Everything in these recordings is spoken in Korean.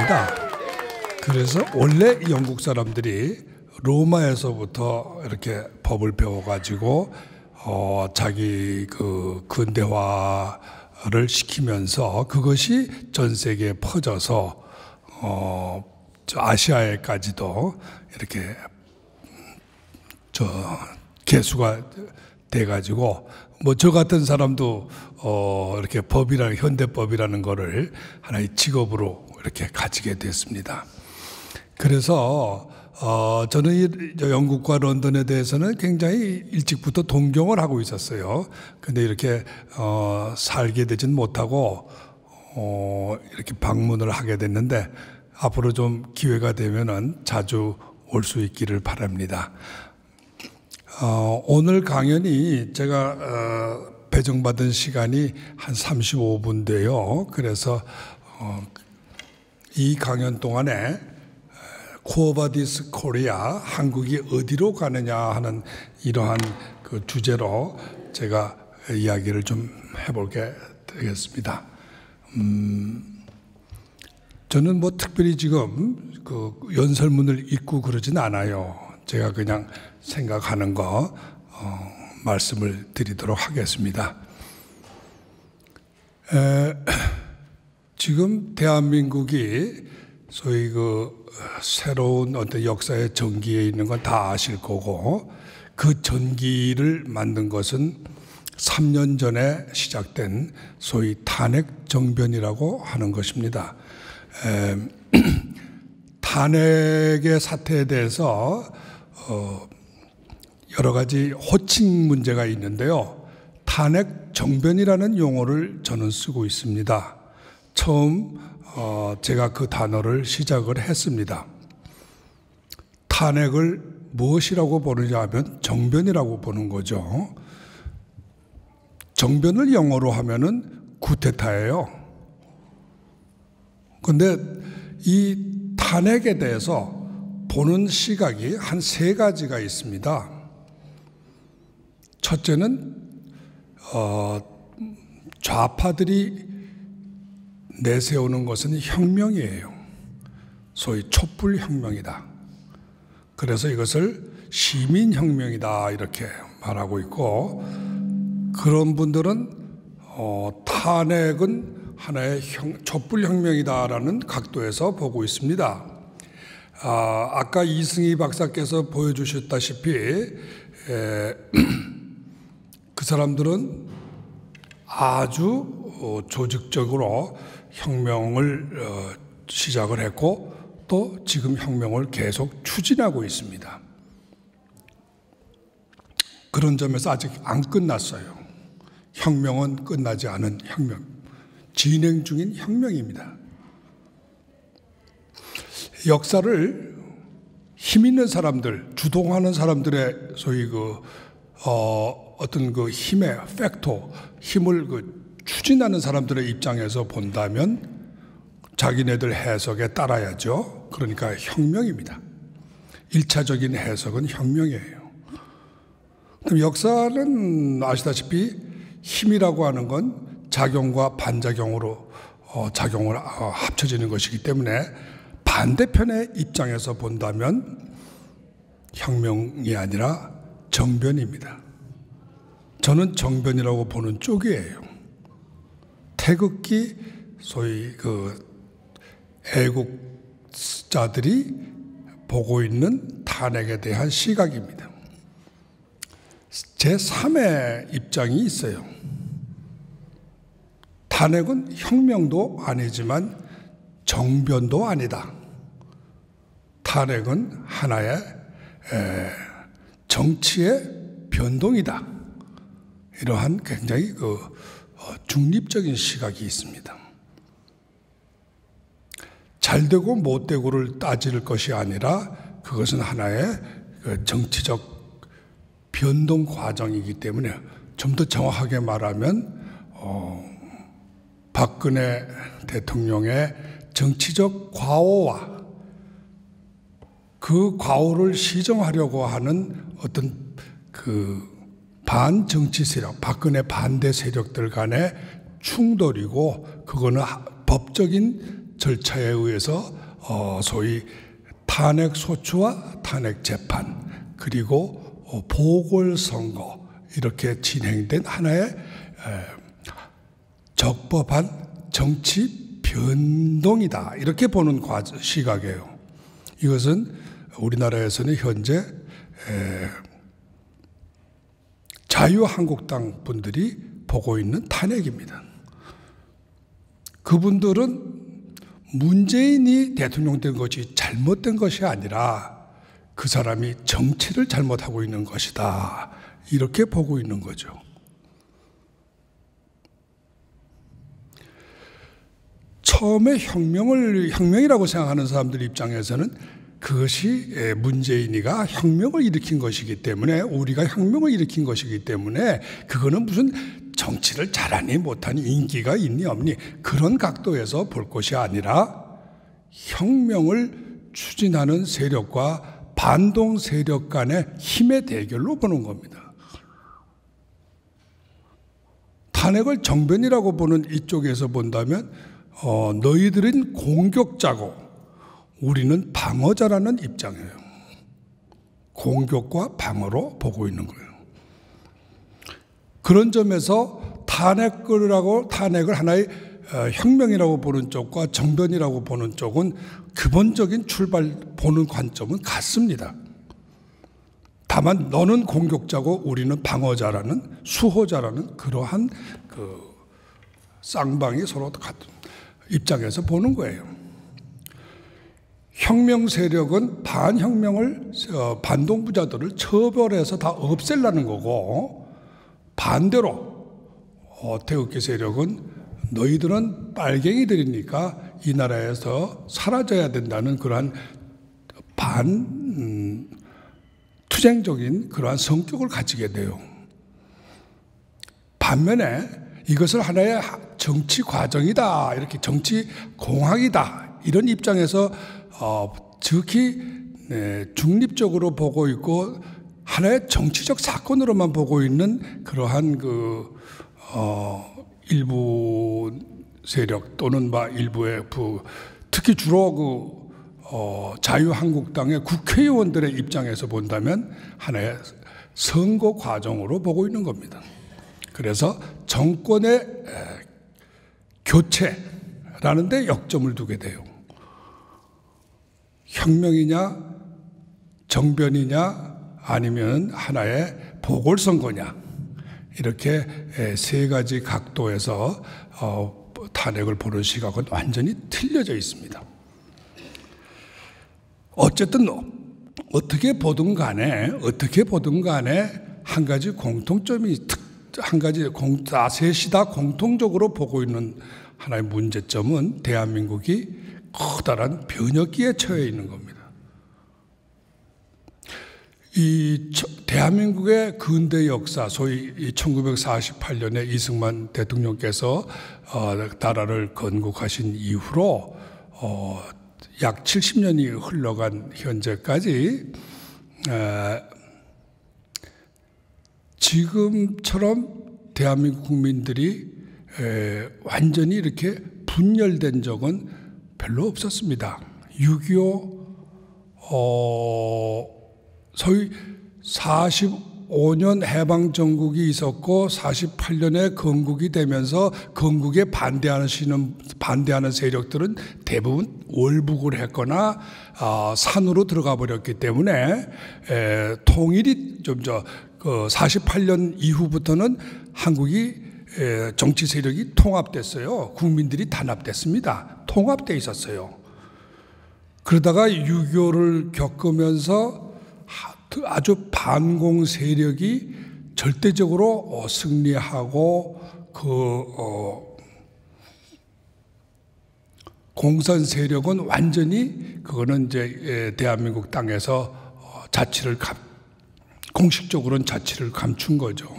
있습니다. 그래서 원래 영국 사람들이 로마에서부터 이렇게 법을 배워가지고 자기 그 근대화를 시키면서 그것이 전 세계에 퍼져서 아시아에까지도 이렇게 개수가 돼가지고 뭐 저 같은 사람도 이렇게 법이라는 현대법이라는 거를 하나의 직업으로 이렇게 가지게 됐습니다. 그래서 저는 이 영국과 런던에 대해서는 굉장히 일찍부터 동경을 하고 있었어요. 근데 이렇게 살게 되진 못하고 이렇게 방문을 하게 됐는데 앞으로 좀 기회가 되면은 자주 올 수 있기를 바랍니다. 오늘 강연이 제가 배정받은 시간이 한 35분 돼요. 그래서 이 강연 동안에 쿠어바디스 코리아, 한국이 어디로 가느냐 하는 이러한 그 주제로 제가 이야기를 좀 해볼게 되겠습니다. 저는 뭐 특별히 지금 그 연설문을 읽고 그러진 않아요. 제가 그냥 생각하는 거 말씀을 드리도록 하겠습니다. 지금 대한민국이 소위 그 새로운 어떤 역사의 전기에 있는 건 다 아실 거고, 그 전기를 만든 것은 3년 전에 시작된 소위 탄핵 정변이라고 하는 것입니다. 탄핵의 사태에 대해서 여러 가지 호칭 문제가 있는데요. 탄핵 정변이라는 용어를 저는 쓰고 있습니다. 처음 제가 그 단어를 시작을 했습니다. 탄핵을 무엇이라고 보느냐 하면 정변이라고 보는 거죠. 정변을 영어로 하면은 쿠데타예요. 그런데 이 탄핵에 대해서 보는 시각이 한 세 가지가 있습니다. 첫째는 좌파들이 내세우는 것은 혁명이에요. 소위 촛불혁명이다. 그래서 이것을 시민혁명이다 이렇게 말하고 있고, 그런 분들은 탄핵은 하나의 촛불혁명이다라는 각도에서 보고 있습니다. 아까 이승희 박사께서 보여주셨다시피 그 사람들은 아주 조직적으로 혁명을 시작을 했고 또 지금 혁명을 계속 추진하고 있습니다. 그런 점에서 아직 안 끝났어요. 혁명은 끝나지 않은 혁명, 진행 중인 혁명입니다. 역사를 힘 있는 사람들, 주동하는 사람들의 소위 어떤 그 힘의 팩터, 힘을 추진하는 사람들의 입장에서 본다면 자기네들 해석에 따라야죠. 그러니까 혁명입니다. 1차적인 해석은 혁명이에요. 그럼 역사는 아시다시피 힘이라고 하는 건 작용과 반작용으로 작용을 합쳐지는 것이기 때문에 반대편의 입장에서 본다면 혁명이 아니라 정변입니다. 저는 정변이라고 보는 쪽이에요. 태극기 소위 그 애국자들이 보고 있는 탄핵에 대한 시각입니다. 제3의 입장이 있어요. 탄핵은 혁명도 아니지만 정변도 아니다. 탄핵은 하나의 정치의 변동이다. 이러한 굉장히 중립적인 시각이 있습니다. 잘되고 못되고를 따질 것이 아니라 그것은 하나의 정치적 변동 과정이기 때문에 좀 더 정확하게 말하면 박근혜 대통령의 정치적 과오와 그 과오를 시정하려고 하는 어떤 그 반정치 세력, 박근혜 반대 세력들 간의 충돌이고, 그거는 법적인 절차에 의해서 소위 탄핵 소추와 탄핵 재판 그리고 보궐선거 이렇게 진행된 하나의 적법한 정치 변동이다 이렇게 보는 시각이에요. 이것은 우리나라에서는 현재 자유한국당 분들이 보고 있는 탄핵입니다. 그분들은 문재인이 대통령 된 것이 잘못된 것이 아니라 그 사람이 정치를 잘못하고 있는 것이다 이렇게 보고 있는 거죠. 처음에 혁명이라고 생각하는 사람들 입장에서는 그것이 문재인이가 혁명을 일으킨 것이기 때문에 우리가 혁명을 일으킨 것이기 때문에 그거는 무슨 정치를 잘하니 못하니 인기가 있니 없니 그런 각도에서 볼 것이 아니라 혁명을 추진하는 세력과 반동 세력 간의 힘의 대결로 보는 겁니다. 탄핵을 정변이라고 보는 이쪽에서 본다면 너희들은 공격자고 우리는 방어자라는 입장이에요. 공격과 방어로 보고 있는 거예요. 그런 점에서 탄핵을 하나의 혁명이라고 보는 쪽과 정변이라고 보는 쪽은 기본적인 보는 관점은 같습니다. 다만 너는 공격자고 우리는 방어자라는 수호자라는 그러한 쌍방이 서로 같은 입장에서 보는 거예요. 혁명 세력은 반동부자들을 처벌해서 다 없애려는 거고 반대로 태극기 세력은 너희들은 빨갱이들이니까 이 나라에서 사라져야 된다는 그러한 투쟁적인 그러한 성격을 가지게 돼요. 반면에 이것을 하나의 정치 과정이다, 이렇게 정치 공학이다 이런 입장에서 즉히 중립적으로 보고 있고 하나의 정치적 사건으로만 보고 있는 그러한 일부 세력 또는 일부의 특히 주로 자유한국당의 국회의원들의 입장에서 본다면 하나의 선거 과정으로 보고 있는 겁니다. 그래서 정권의 교체라는 데 역점을 두게 돼요. 혁명이냐 정변이냐 아니면 하나의 보궐선거냐 이렇게 세 가지 각도에서 탄핵을 보는 시각은 완전히 틀려져 있습니다. 어쨌든 어떻게 보든 간에 한 가지 공통점이 셋이 다 공통적으로 보고 있는 하나의 문제점은 대한민국이 커다란 변혁기에 처해 있는 겁니다. 이 대한민국의 근대 역사, 소위 1948년에 이승만 대통령께서 나라를 건국하신 이후로 약 70년이 흘러간 현재까지 지금처럼 대한민국 국민들이 완전히 이렇게 분열된 적은 별로 없었습니다. 6.25 소위 45년 해방정국이 있었고 48년에 건국이 되면서 건국에 반대하는 세력들은 대부분 월북을 했거나 산으로 들어가 버렸기 때문에 통일이 48년 이후부터는 한국이 정치 세력이 통합됐어요. 국민들이 단합됐습니다. 통합돼 있었어요. 그러다가 6.25를 겪으면서 아주 반공 세력이 절대적으로 승리하고 공산 세력은 완전히 그거는 이제 대한민국 땅에서 공식적으로는 자치를 감춘 거죠.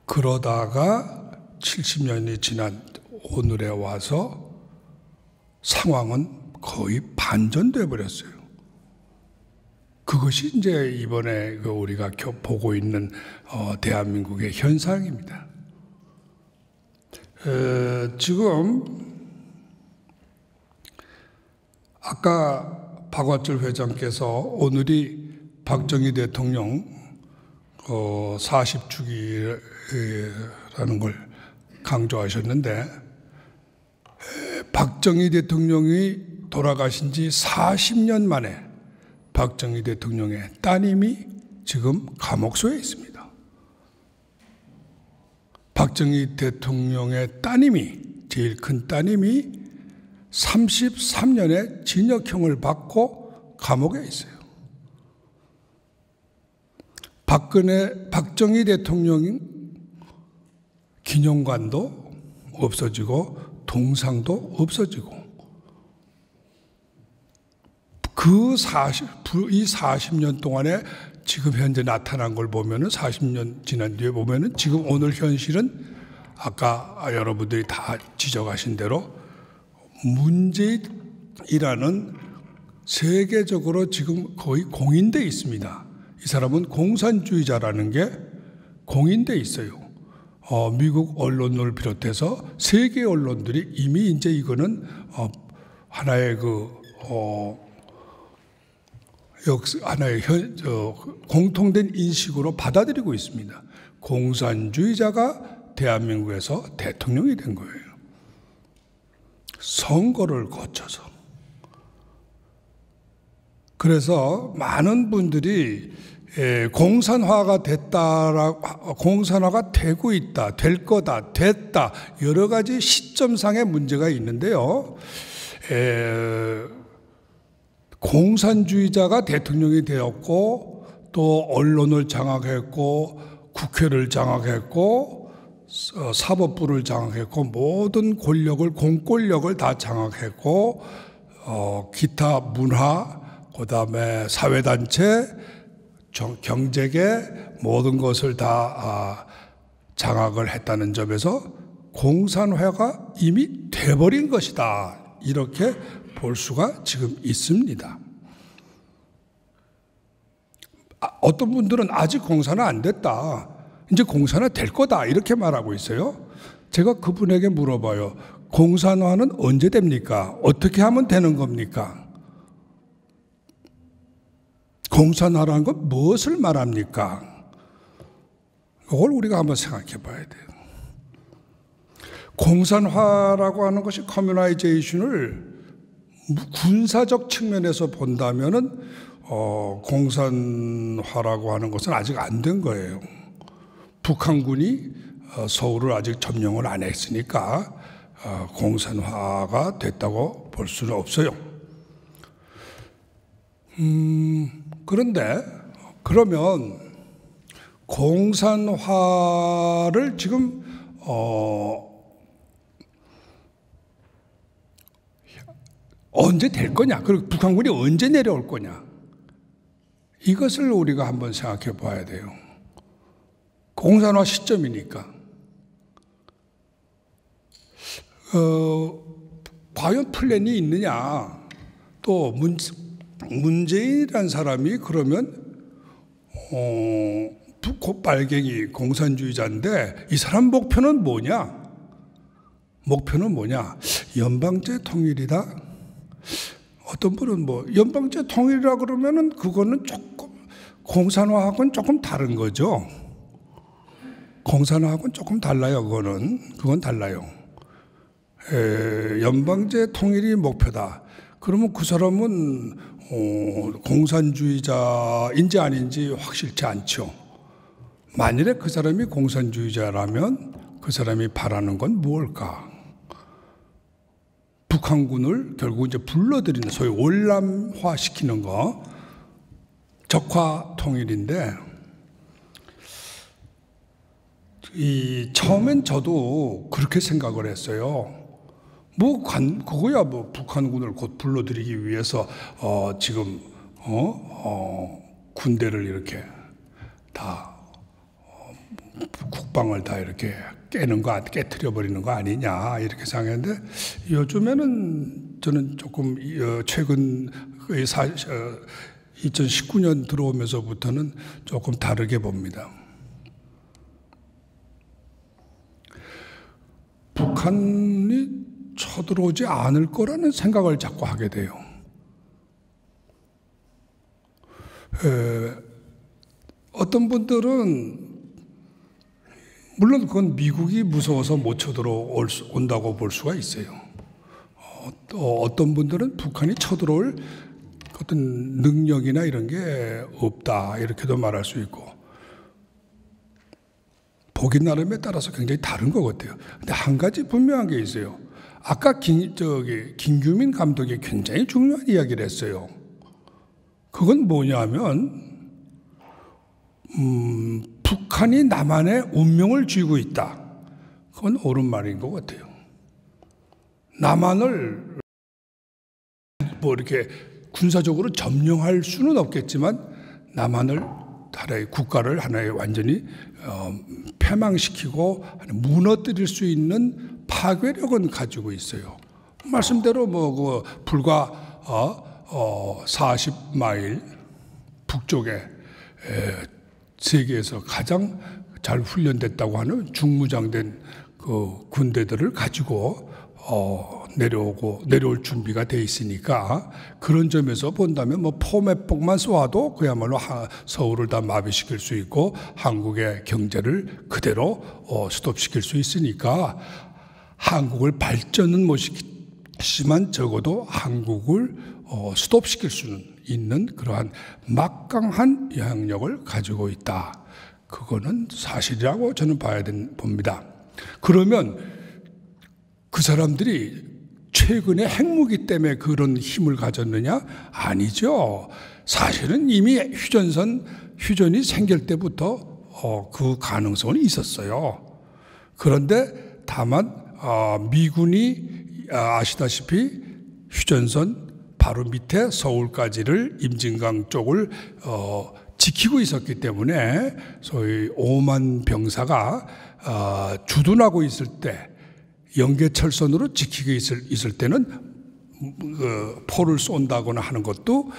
그러다가 70년이 지난 오늘에 와서 상황은 거의 반전돼 버렸어요. 그것이 이제 이번에 우리가 보고 있는 대한민국의 현상입니다. 지금 아까 박완철 회장께서 오늘이 박정희 대통령 40주기라는 걸 강조하셨는데, 박정희 대통령이 돌아가신 지 40년 만에 박정희 대통령의 따님이 지금 감옥소에 있습니다. 박정희 대통령의 따님이, 제일 큰 따님이 33년의 징역형을 받고 감옥에 있어요. 박정희 대통령 기념관도 없어지고 동상도 없어지고, 이 40년 동안에 지금 현재 나타난 걸 보면은, 40년 지난 뒤에 보면은 지금 오늘 현실은 아까 여러분들이 다 지적하신 대로 문재인이라는 세계적으로 지금 거의 공인돼 있습니다. 이 사람은 공산주의자라는 게 공인돼 있어요. 미국 언론을 비롯해서 세계 언론들이 이미 이제 이거는 하나의 하나의 공통된 인식으로 받아들이고 있습니다. 공산주의자가 대한민국에서 대통령이 된 거예요. 선거를 거쳐서. 그래서 많은 분들이 공산화가 공산화가 되고 있다, 될 거다, 됐다, 여러 가지 시점상의 문제가 있는데요. 공산주의자가 대통령이 되었고, 또 언론을 장악했고, 국회를 장악했고, 사법부를 장악했고, 모든 권력을, 공권력을 다 장악했고, 기타 문화, 그 다음에 사회단체, 경제계 모든 것을 다 장악을 했다는 점에서 공산화가 이미 돼버린 것이다, 이렇게 볼 수가 지금 있습니다. 어떤 분들은 아직 공산화 안 됐다, 이제 공산화 될 거다, 이렇게 말하고 있어요. 제가 그분에게 물어봐요. 공산화는 언제 됩니까? 어떻게 하면 되는 겁니까? 공산화라는 건 무엇을 말합니까? 이걸 우리가 한번 생각해 봐야 돼요. 공산화라고 하는 것이 커뮤나이제이션을 군사적 측면에서 본다면은 공산화라고 하는 것은 아직 안 된 거예요. 북한군이 서울을 아직 점령을 안 했으니까 공산화가 됐다고 볼 수는 없어요. 그런데 그러면 공산화를 지금 언제 될 거냐? 그리고 북한군이 언제 내려올 거냐? 이것을 우리가 한번 생각해 봐야 돼요. 공산화 시점이니까. 과연 플랜이 있느냐? 또 문재인이라는 사람이 그러면 빨갱이 공산주의자인데, 이 사람 목표는 뭐냐? 목표는 뭐냐? 연방제 통일이다. 어떤 분은 연방제 통일이라 그러면은 그거는 조금 공산화하고는 조금 다른 거죠. 공산화하고는 조금 달라요. 그건 달라요. 연방제 통일이 목표다. 그러면 그 사람은 공산주의자인지 아닌지 확실치 않죠. 만일에 그 사람이 공산주의자라면 그 사람이 바라는 건 무엇일까? 북한군을 결국 이제 불러들이는, 소위 월남화 시키는 거, 적화 통일인데, 처음엔 저도 그렇게 생각을 했어요. 그거야 북한군을 곧 불러들이기 위해서 지금 군대를 이렇게 다 국방을 다 이렇게 깨트려 버리는 거 아니냐, 이렇게 생각했는데, 요즘에는 저는 조금 최근 2019년 들어오면서부터는 조금 다르게 봅니다. 북한이 쳐들어오지 않을 거라는 생각을 자꾸 하게 돼요. 어떤 분들은 물론 그건 미국이 무서워서 못 쳐들어온다고 볼 수가 있어요. 또 어떤 분들은 북한이 쳐들어올 어떤 능력이나 이런 게 없다 이렇게도 말할 수 있고, 보기 나름에 따라서 굉장히 다른 것 같아요. 근데 한 가지 분명한 게 있어요. 아까 김규민 감독이 굉장히 중요한 이야기를 했어요. 그건 뭐냐면 북한이 남한의 운명을 쥐고 있다. 그건 옳은 말인 것 같아요. 남한을 뭐 이렇게 군사적으로 점령할 수는 없겠지만 남한을 하나의 국가를 하나의 완전히 폐망시키고 무너뜨릴 수 있는 파괴력은 가지고 있어요. 말씀대로 뭐 그 불과 40마일 북쪽에 세계에서 가장 잘 훈련됐다고 하는 중무장된 그 군대들을 가지고 내려올 준비가 돼 있으니까, 그런 점에서 본다면 뭐 포 몇 폭만 쏘아도 그야말로 서울을 다 마비시킬 수 있고 한국의 경제를 그대로 스톱시킬 수 있으니까, 한국을 발전은 못 시키지만 적어도 한국을 스톱시킬 수는 있는 그러한 막강한 영향력을 가지고 있다. 그거는 사실이라고 저는 봅니다. 그러면 그 사람들이 최근에 핵무기 때문에 그런 힘을 가졌느냐? 아니죠. 사실은 이미 휴전이 생길 때부터 그 가능성은 있었어요. 그런데 다만 미군이 아시다시피 휴전선 바로 밑에 서울까지를 임진강 쪽을 지키고 있었기 때문에 소위 5만 병사가 주둔하고 있을 때, 영계철선으로 지키고 있을 때는 포를 쏜다거나 하는 것도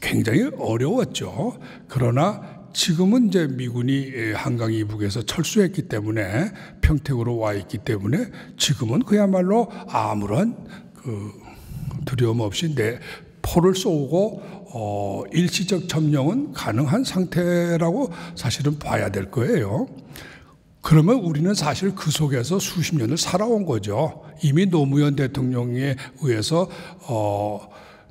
굉장히 어려웠죠. 그러나 지금은 이제 미군이 한강 이북에서 철수했기 때문에 평택으로 와 있기 때문에 지금은 그야말로 아무런 두려움 없이 포를 쏘고 일시적 점령은 가능한 상태라고 사실은 봐야 될 거예요. 그러면 우리는 사실 그 속에서 수십 년을 살아온 거죠. 이미 노무현 대통령에 의해서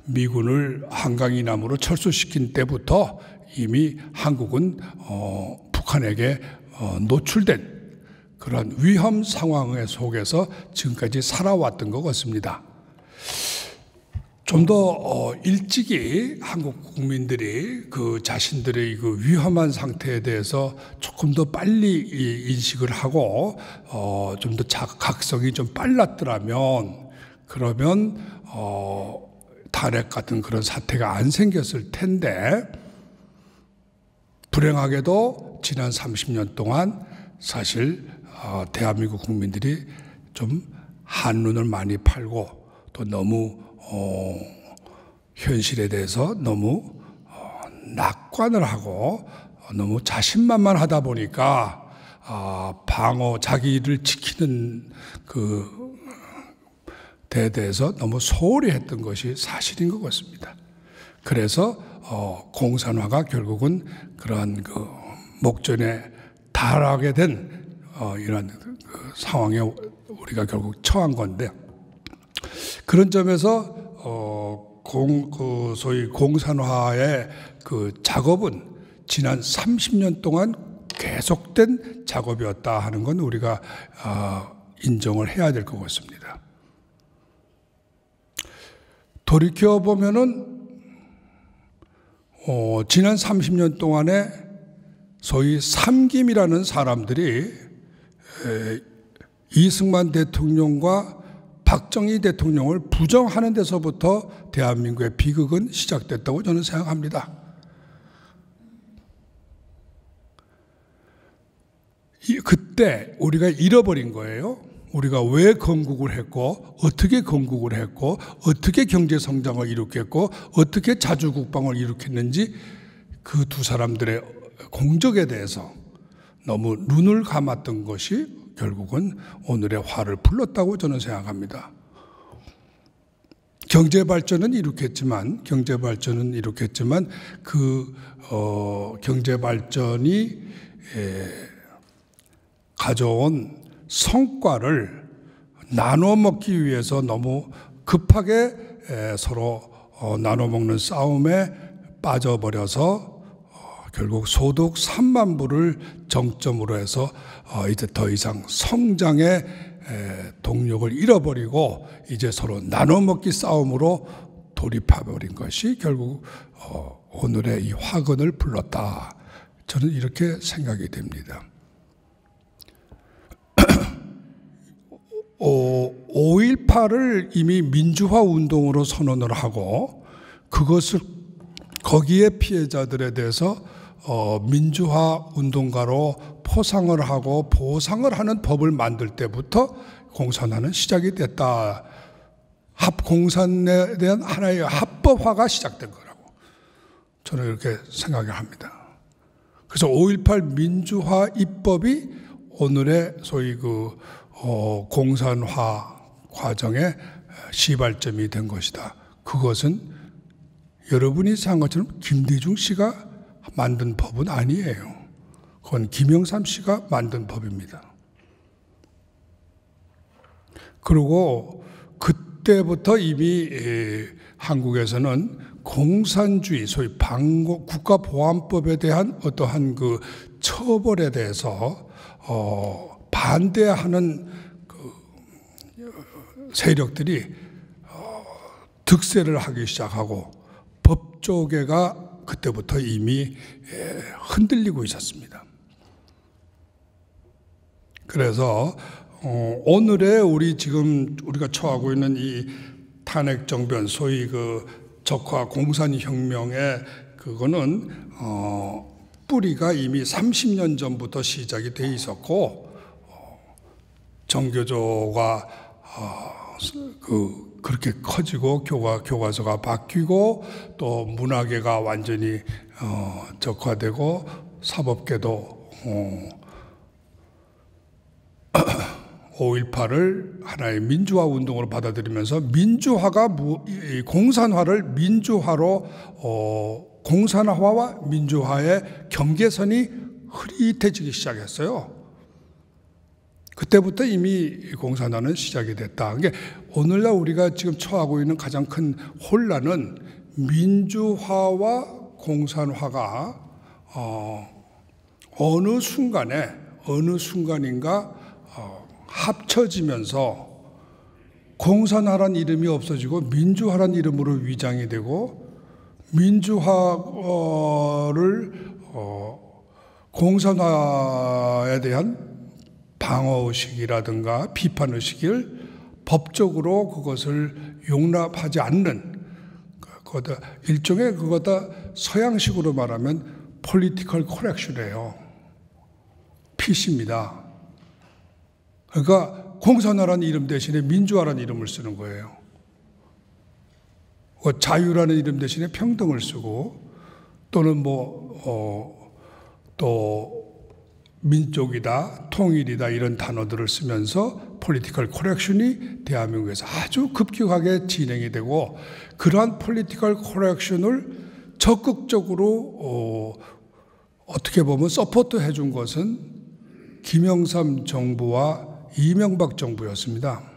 미군을 한강 이남으로 철수시킨 때부터 이미 한국은 북한에게 노출된 그런 위험 상황 속에서 지금까지 살아왔던 것 같습니다. 좀 더 일찍이 한국 국민들이 그 자신들의 그 위험한 상태에 대해서 조금 더 빨리 인식을 하고 좀 더 각성이 좀 빨랐더라면, 그러면 탄핵 같은 그런 사태가 안 생겼을 텐데, 불행하게도 지난 30년 동안 사실 대한민국 국민들이 좀 한눈을 많이 팔고 또 너무 현실에 대해서 너무 낙관을 하고 너무 자신만만하다 보니까 자기를 지키는 그 데에 대해서 너무 소홀히 했던 것이 사실인 것 같습니다. 그래서 공산화가 결국은 그러한 그 목전에 달하게 된 이런 그 상황에 우리가 결국 처한 건데, 그런 점에서 소위 공산화의 그 작업은 지난 30년 동안 계속된 작업이었다 하는 건 우리가 인정을 해야 될 것 같습니다. 돌이켜 보면은 지난 30년 동안에 소위 삼김이라는 사람들이 이승만 대통령과 박정희 대통령을 부정하는 데서부터 대한민국의 비극은 시작됐다고 저는 생각합니다. 그때 우리가 잃어버린 거예요. 우리가 왜 건국을 했고, 어떻게 건국을 했고, 어떻게 경제 성장을 일으켰고, 어떻게 자주국방을 일으켰는지 그 두 사람들의 공적에 대해서 너무 눈을 감았던 것이 결국은 오늘의 화를 불렀다고 저는 생각합니다. 경제 발전은 이룩했지만 그 경제 발전이 가져온 성과를 나눠 먹기 위해서 너무 급하게 서로 나눠 먹는 싸움에 빠져버려서 결국 소득 3만 불을 정점으로 해서 이제 더 이상 성장의 동력을 잃어버리고 이제 서로 나눠 먹기 싸움으로 돌입해버린 것이 결국 오늘의 이 화근을 불렀다. 저는 이렇게 생각이 됩니다. 5.18을 이미 민주화 운동으로 선언을 하고 그것을 거기에 피해자들에 대해서 민주화 운동가로 포상을 하고 보상을 하는 법을 만들 때부터 공산화는 시작이 됐다. 공산에 대한 하나의 합법화가 시작된 거라고 저는 이렇게 생각을 합니다. 그래서 5.18 민주화 입법이 오늘의 소위 공산화 과정의 시발점이 된 것이다. 그것은 여러분이 생각한 것처럼 김대중 씨가 만든 법은 아니에요. 그건 김영삼 씨가 만든 법입니다. 그리고 그때부터 이미 한국에서는 공산주의, 소위 국가보안법에 대한 어떠한 그 처벌에 대해서 반대하는 세력들이 득세를 하기 시작하고 법조계가 그때부터 이미 흔들리고 있었습니다. 그래서 오늘의 우리가 처하고 있는 이 탄핵 정변, 소위 그 적화 공산혁명의 그거는 뿌리가 이미 30년 전부터 시작이 돼 있었고 정교조가 그렇게 커지고 교과서가 바뀌고 또 문화계가 완전히 적화되고 사법계도 5.18을 하나의 민주화 운동으로 받아들이면서 공산화를 민주화로 공산화와 민주화의 경계선이 흐릿해지기 시작했어요. 그때부터 이미 공산화는 시작이 됐다. 그러니까 오늘날 우리가 지금 처하고 있는 가장 큰 혼란은 민주화와 공산화가 어느 순간인가 합쳐지면서 공산화란 이름이 없어지고 민주화란 이름으로 위장이 되고 민주화를 공산화에 대한 방어의식이라든가 비판의식을 법적으로 그것을 용납하지 않는 일종의 그거다 서양식으로 말하면 political correction이에요. PC입니다. 그러니까 공산화라는 이름 대신에 민주화라는 이름을 쓰는 거예요. 자유라는 이름 대신에 평등을 쓰고 또는 또 민족이다, 통일이다 이런 단어들을 쓰면서 폴리티컬 코렉션이 대한민국에서 아주 급격하게 진행이 되고 그러한 폴리티컬 코렉션을 적극적으로 어떻게 보면 서포트 해준 것은 김영삼 정부와 이명박 정부였습니다.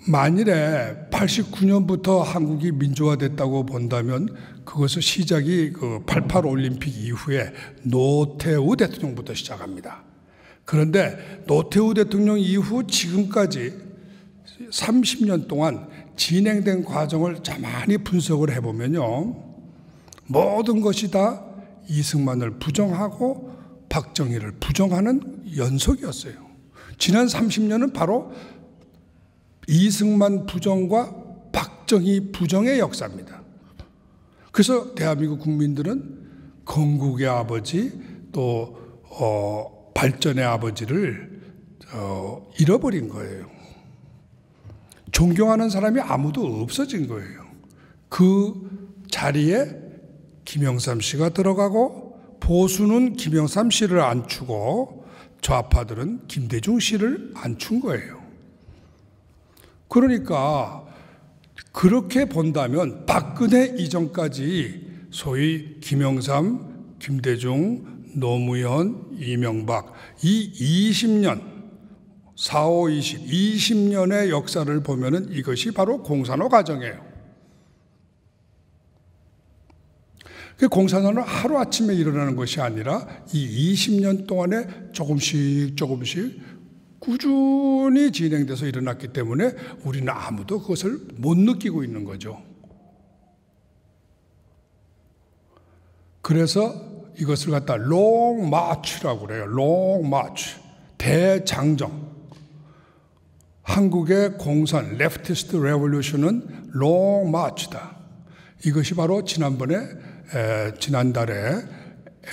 만일에 89년부터 한국이 민주화됐다고 본다면 그것은 시작이 88 올림픽 이후에 노태우 대통령부터 시작합니다. 그런데 노태우 대통령 이후 지금까지 30년 동안 진행된 과정을 가만히 분석을 해보면요. 모든 것이 다 이승만을 부정하고 박정희를 부정하는 연속이었어요. 지난 30년은 바로 이승만 부정과 박정희 부정의 역사입니다. 그래서 대한민국 국민들은 건국의 아버지 또 발전의 아버지를 잃어버린 거예요. 존경하는 사람이 아무도 없어진 거예요. 그 자리에 김영삼 씨가 들어가고 보수는 김영삼 씨를 앉추고 좌파들은 김대중 씨를 앉춘 거예요. 그러니까 그렇게 본다면 박근혜 이전까지 소위 김영삼, 김대중, 노무현, 이명박 이 20년, 4, 5, 20년의 역사를 보면은 이것이 바로 공산화 과정이에요. 그 공산화는 하루아침에 일어나는 것이 아니라 이 20년 동안에 조금씩 꾸준히 진행돼서 일어났기 때문에 우리는 아무도 그것을 못 느끼고 있는 거죠. 그래서 이것을 갖다 롱 마치라고 그래요. 롱 마치. 대장정. 한국의 공산, 레프티스트 레볼루션은 롱 마치다. 이것이 바로 지난달에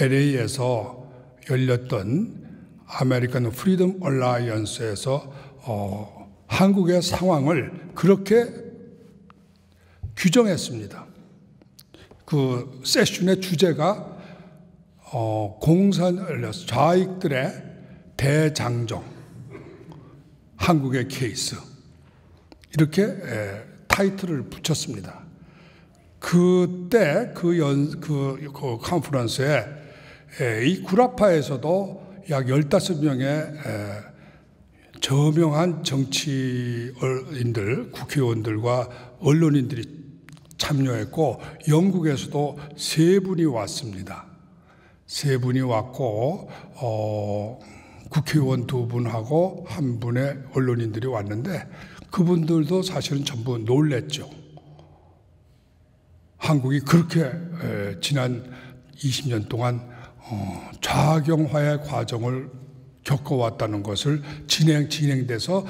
LA에서 열렸던 아메리칸 프리덤 얼라이언스에서 한국의 상황을 그렇게 규정했습니다. 그 세션의 주제가 좌익들의 대장정, 한국의 케이스 이렇게 타이틀을 붙였습니다. 그때 그 컨퍼런스에 이 구라파에서도 약 15명의 저명한 정치인들, 국회의원들과 언론인들이 참여했고 영국에서도 3분이 왔습니다. 3분이 왔고 국회의원 2분하고 1분의 언론인들이 왔는데 그분들도 사실은 전부 놀랬죠. 한국이 그렇게 지난 20년 동안 좌경화의 과정을 겪어왔다는 것을 진행돼서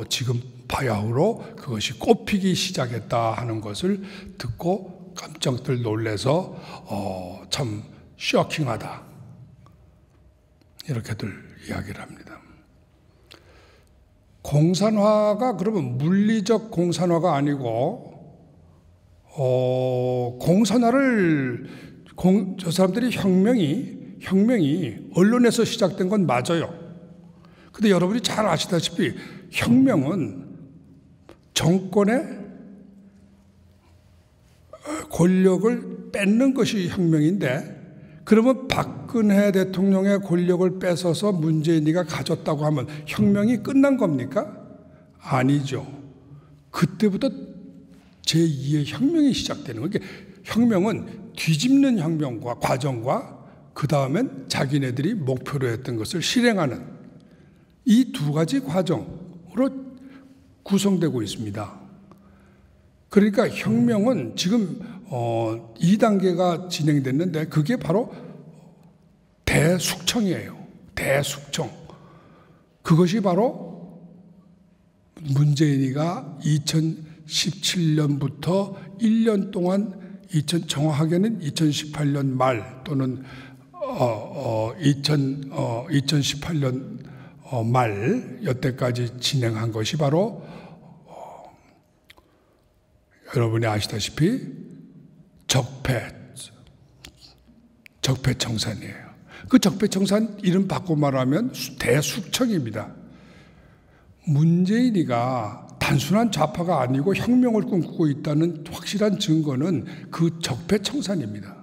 지금 바야흐로 그것이 꽃피기 시작했다 하는 것을 듣고 깜짝들 놀래서 참 쇼킹하다 이렇게들 이야기를 합니다. 공산화가 그러면 물리적 공산화가 아니고 공산화를 저 사람들이 혁명이 언론에서 시작된 건 맞아요. 근데 여러분이 잘 아시다시피 혁명은 정권의 권력을 뺏는 것이 혁명인데 그러면 박근혜 대통령의 권력을 뺏어서 문재인이가 가졌다고 하면 혁명이 끝난 겁니까? 아니죠. 그때부터 제2의 혁명이 시작되는 거예요. 혁명은 뒤집는 혁명과 과정과 그 다음엔 자기네들이 목표로 했던 것을 실행하는 이 두 가지 과정으로 구성되고 있습니다. 그러니까 혁명은 지금 2단계가 진행됐는데 그게 바로 대숙청이에요. 대숙청. 그것이 바로 문재인이가 2017년부터 1년 동안 정확하게는 2018년 말 또는 2018년 말 여태까지 진행한 것이 바로 여러분이 아시다시피 적폐청산이에요. 그 적폐청산 이름 바꿔 말하면 대숙청입니다. 문재인이가 단순한 좌파가 아니고 혁명을 꿈꾸고 있다는 확실한 증거는 그 적폐청산입니다.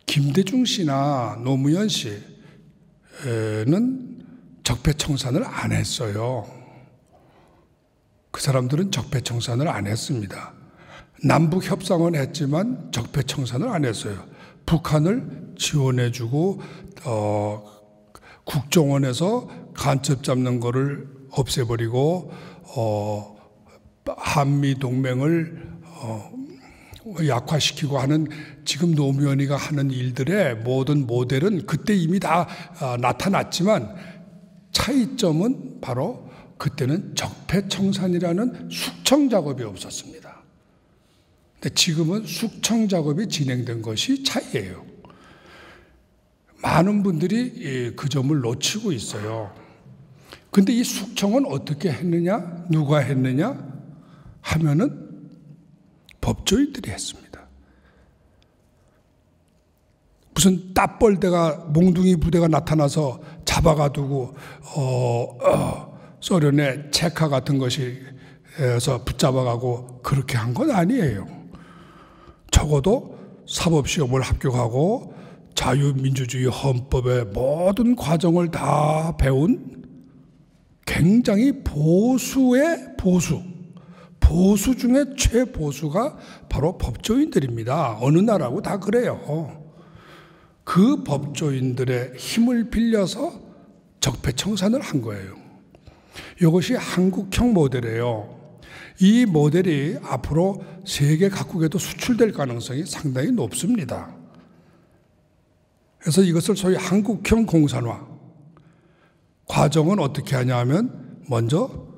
김대중 씨나 노무현 씨는 적폐청산을 안 했어요. 그 사람들은 적폐청산을 안 했습니다. 남북 협상은 했지만 적폐청산을 안 했어요. 북한을 지원해주고 국정원에서 간첩 잡는 거를 없애버리고 한미 동맹을 약화시키고 하는 지금 노무현이가 하는 일들의 모든 모델은 그때 이미 다 나타났지만 차이점은 바로 그때는 적폐청산이라는 숙청 작업이 없었습니다. 근데 지금은 숙청 작업이 진행된 것이 차이예요. 많은 분들이 그 점을 놓치고 있어요. 근데 이 숙청은 어떻게 했느냐? 누가 했느냐? 하면은 법조인들이 했습니다. 무슨 따뻘대가 몽둥이 부대가 나타나서 잡아가두고 소련의 체카 같은 것이 붙잡아가고 그렇게 한 건 아니에요. 적어도 사법시험을 합격하고 자유민주주의 헌법의 모든 과정을 다 배운 굉장히 보수의 보수 중에 최보수가 바로 법조인들입니다. 어느 나라고 다 그래요. 그 법조인들의 힘을 빌려서 적폐청산을 한 거예요. 이것이 한국형 모델이에요. 이 모델이 앞으로 세계 각국에도 수출될 가능성이 상당히 높습니다. 그래서 이것을 소위 한국형 공산화 과정은 어떻게 하냐 하면 먼저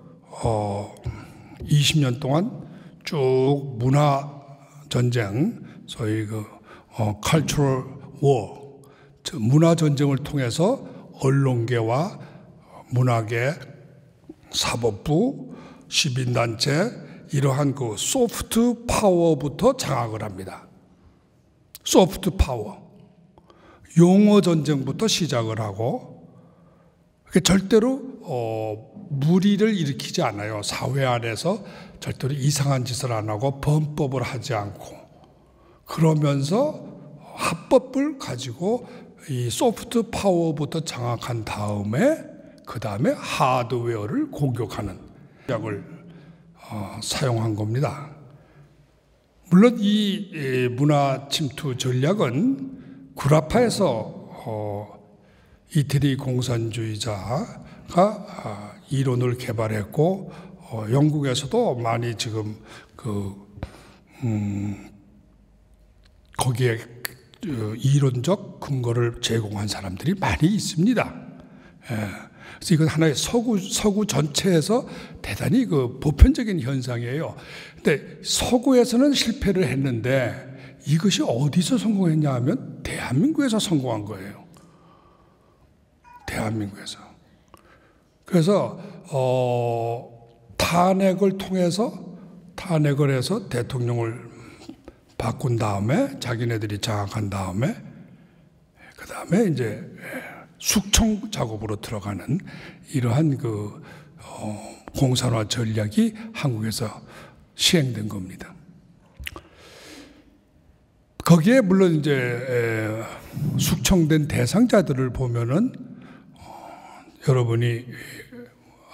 20년 동안 쭉 문화전쟁, 소위 cultural war, 문화전쟁을 통해서 언론계와 문화계, 사법부, 시민단체 이러한 소프트 파워부터 장악을 합니다. 소프트 파워. 용어 전쟁부터 시작을 하고 절대로 무리를 일으키지 않아요. 사회 안에서 절대로 이상한 짓을 안 하고 범법을 하지 않고 그러면서 합법을 가지고 이 소프트 파워부터 장악한 다음에 그 다음에 하드웨어를 공격하는 전략을 사용한 겁니다. 물론 이 문화 침투 전략은 구라파에서 이태리 공산주의자가 이론을 개발했고 영국에서도 많이 지금 거기에 이론적 근거를 제공한 사람들이 많이 있습니다. 그래서 이건 하나의 서구 전체에서 대단히 보편적인 현상이에요. 근데 서구에서는 실패를 했는데 이것이 어디서 성공했냐 하면 대한민국에서 성공한 거예요. 대한민국에서. 그래서 탄핵을 해서 대통령을 바꾼 다음에 자기네들이 장악한 다음에 그 다음에 이제 숙청 작업으로 들어가는 이러한 공산화 전략이 한국에서 시행된 겁니다. 거기에 물론 이제 숙청된 대상자들을 보면은 여러분이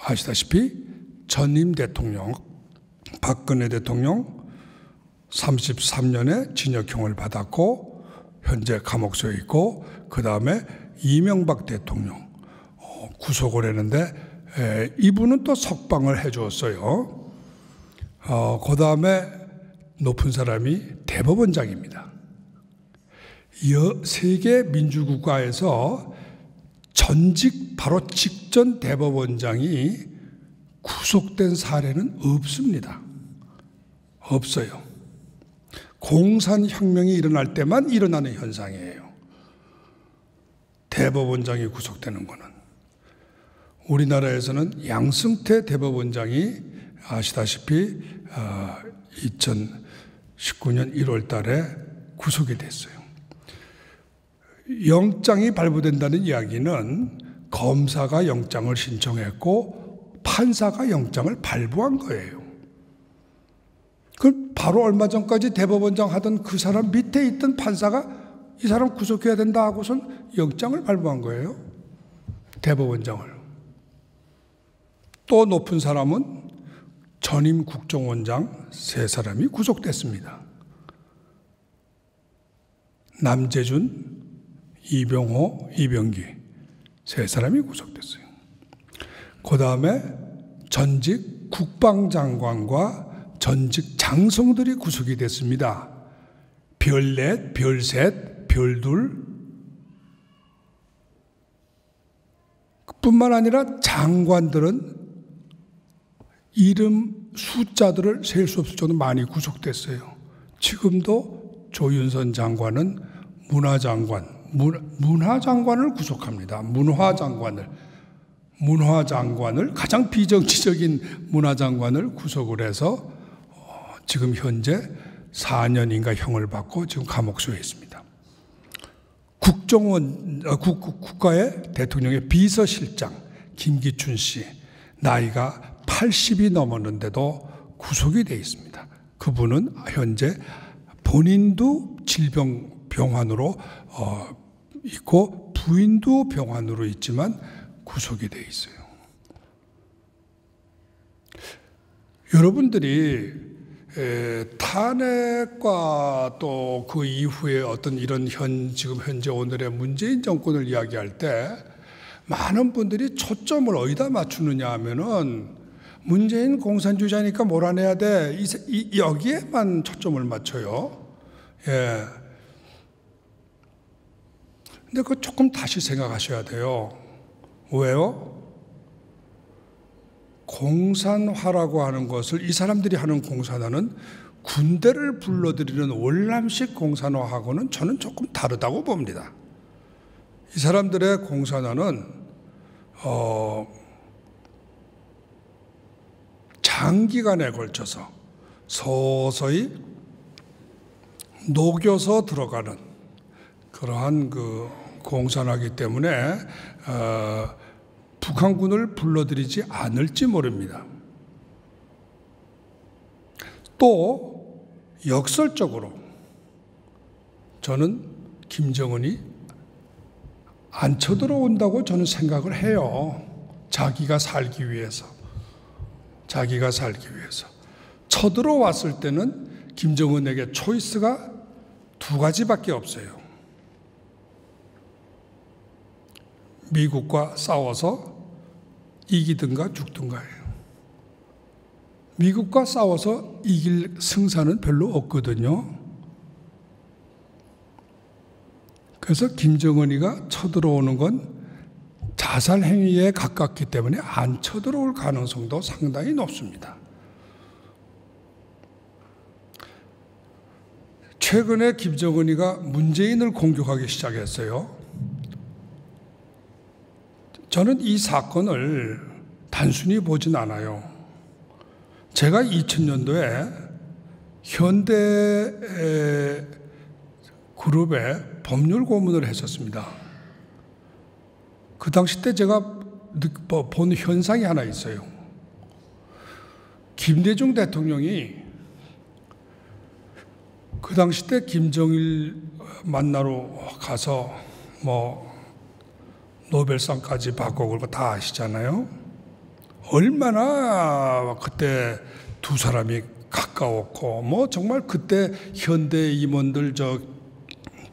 아시다시피 전임 대통령 박근혜 대통령 33년에 징역형을 받았고 현재 감옥소에 있고 그 다음에 이명박 대통령 구속을 했는데 이분은 또 석방을 해주었어요. 그 다음에 높은 사람이 대법원장입니다. 세계 민주국가에서 바로 직전 대법원장이 구속된 사례는 없습니다. 없어요. 공산혁명이 일어날 때만 일어나는 현상이에요. 대법원장이 구속되는 거는. 우리나라에서는 양승태 대법원장이 아시다시피 2019년 1월 달에 구속이 됐어요. 영장이 발부된다는 이야기는 검사가 영장을 신청했고 판사가 영장을 발부한 거예요. 그 바로 얼마 전까지 대법원장 하던 그 사람 밑에 있던 판사가 이 사람 구속해야 된다 하고선 영장을 발부한 거예요. 대법원장을. 또 높은 사람은 전임 국정원장 3사람이 구속됐습니다. 남재준, 이병호, 이병기 3사람이 구속됐어요. 그 다음에 전직 국방장관과 전직 장성들이 구속이 됐습니다. 별넷, 별셋, 별둘 뿐만 아니라 장관들은 이름 숫자들을 셀 수 없을 정도로 많이 구속됐어요. 지금도 조윤선 장관은 문화장관을 구속합니다. 문화장관을 가장 비정치적인 문화장관을 구속을 해서 지금 현재 4년인가 형을 받고 지금 감옥소에 있습니다. 국가의 대통령의 비서실장 김기춘 씨 나이가 80이 넘었는데도 구속이 되어 있습니다. 그분은 현재 본인도 병환으로 있고 부인도 병환으로 있지만 구속이 되어 있어요. 여러분들이 탄핵과 또 그 이후에 어떤 이런 지금 현재 오늘의 문재인 정권을 이야기할 때 많은 분들이 초점을 어디다 맞추느냐 하면은 문재인 공산주의자니까 몰아내야 돼. 여기에만 초점을 맞춰요. 예. 근데 그거 조금 다시 생각하셔야 돼요. 왜요? 공산화라고 하는 것을 이 사람들이 하는 공산화는 군대를 불러들이는 월남식 공산화하고는 저는 조금 다르다고 봅니다. 이 사람들의 공산화는 장기간에 걸쳐서 서서히 녹여서 들어가는 그러한 그 공산화이기 때문에 북한군을 불러들이지 않을지 모릅니다. 또 역설적으로 저는 김정은이 안 쳐들어온다고 저는 생각을 해요. 자기가 살기 위해서. 쳐들어왔을 때는 김정은에게 초이스가 두 가지밖에 없어요. 미국과 싸워서 이기든가 죽든가예요. 미국과 싸워서 이길 승산은 별로 없거든요. 그래서 김정은이가 쳐들어오는 건 자살 행위에 가깝기 때문에 안 쳐들어올 가능성도 상당히 높습니다. 최근에 김정은이가 문재인을 공격하기 시작했어요. 저는 이 사건을 단순히 보진 않아요. 제가 2000년도에 현대 그룹에 법률 고문을 했었습니다. 그 당시 때 제가 본 현상이 하나 있어요. 김대중 대통령이 그 당시 때 김정일 만나러 가서 노벨상까지 받고 그런 거 다 아시잖아요. 얼마나 그때 두 사람이 가까웠고 정말 그때 현대 임원들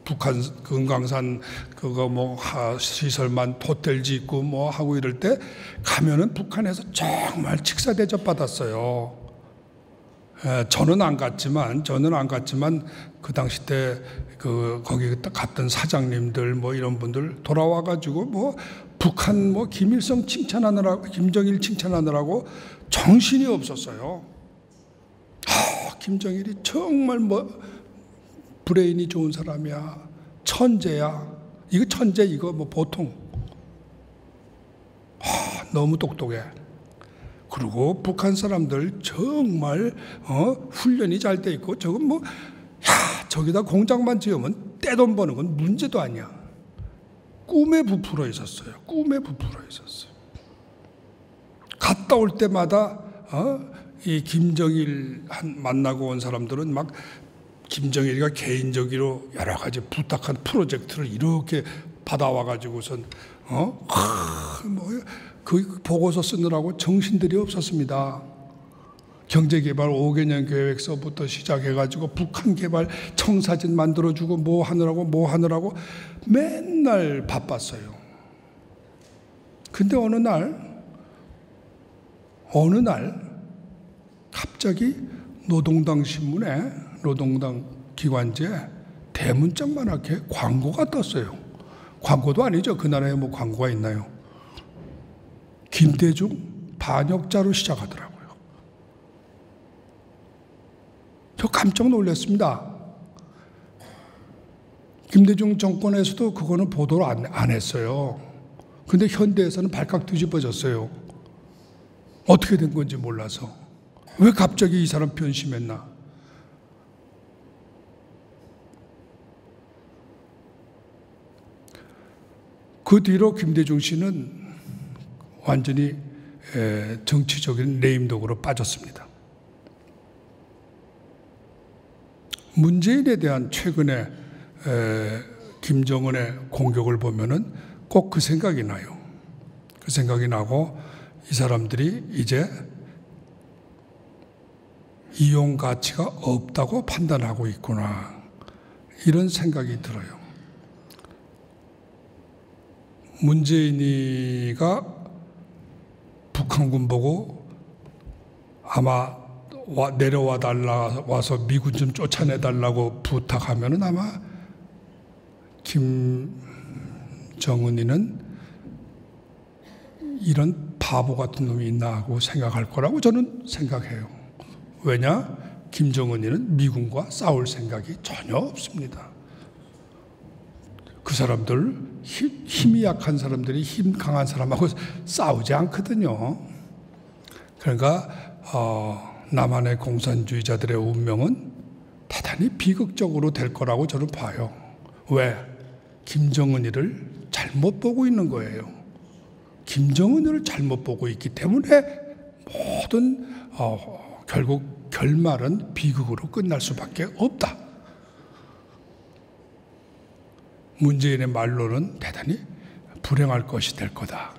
북한 금강산 그거 시설만 호텔 짓고 하고 이럴 때 가면은 북한에서 정말 직사 대접 받았어요. 저는 안 갔지만 그 당시 때 거기 갔던 사장님들 이런 분들 돌아와 가지고 북한 김일성 칭찬하느라고 김정일 칭찬하느라고 정신이 없었어요. 김정일이 정말 브레인이 좋은 사람이야. 천재야. 이거 천재 이거 보통 너무 똑똑해. 그리고 북한 사람들 정말 훈련이 잘 돼 있고 저건 저기다 공장만 지으면 떼돈 버는 건 문제도 아니야. 꿈에 부풀어 있었어요. 갔다 올 때마다 이 김정일 만나고 온 사람들은 김정일이가 개인적으로 여러 가지 부탁한 프로젝트를 이렇게 받아와 가지고선 그 보고서 쓰느라고 정신들이 없었습니다. 경제개발 5개년 계획서부터 시작해가지고 북한 개발 청사진 만들어주고 하느라고 맨날 바빴어요. 근데 어느 날 갑자기 노동당 신문에 노동당 기관지에 대문짝만하게 광고가 떴어요. 광고도 아니죠. 그 나라에 광고가 있나요? 김대중 반역자로 시작하더라고요. 저 깜짝 놀랐습니다. 김대중 정권에서도 그거는 보도를 안 했어요. 근데 현대에서는 발칵 뒤집어졌어요. 어떻게 된 건지 몰라서. 왜 갑자기 이 사람 변심했나? 그 뒤로 김대중 씨는 완전히 정치적인 레임덕으로 빠졌습니다. 문재인에 대한 최근에 김정은의 공격을 보면은 꼭 그 생각이 나요. 그 생각이 나고 이 사람들이 이제 이용 가치가 없다고 판단하고 있구나, 이런 생각이 들어요. 문재인이가 북한군 보고 아마 내려와 달라, 와서 미군 좀 쫓아내 달라고 부탁하면은 아마 김정은이는 이런 바보 같은 놈이 있나 하고 생각할 거라고 저는 생각해요. 왜냐? 김정은이는 미군과 싸울 생각이 전혀 없습니다. 그 사람들, 힘이 약한 사람들이 힘 강한 사람하고 싸우지 않거든요. 그러니까 남한의 공산주의자들의 운명은 대단히 비극적으로 될 거라고 저는 봐요. 왜? 김정은이를 잘못 보고 있는 거예요. 김정은이를 잘못 보고 있기 때문에 모든 결국 결말은 비극으로 끝날 수밖에 없다. 문재인의 말로는 대단히 불행할 것이 될 거다.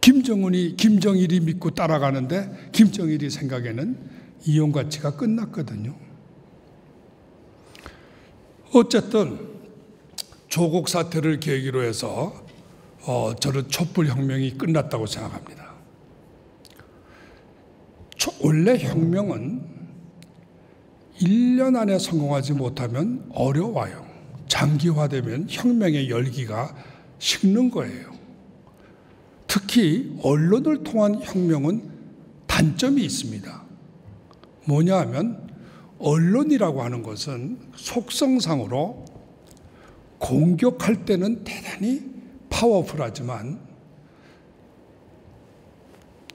김정일이 믿고 따라가는데 김정일이 생각에는 이용 가치가 끝났거든요. 어쨌든 조국 사태를 계기로 해서 저는 촛불혁명이 끝났다고 생각합니다. 원래 혁명은 1년 안에 성공하지 못하면 어려워요. 장기화되면 혁명의 열기가 식는 거예요. 특히 언론을 통한 혁명은 단점이 있습니다. 뭐냐 하면 언론이라고 하는 것은 속성상으로 공격할 때는 대단히 파워풀하지만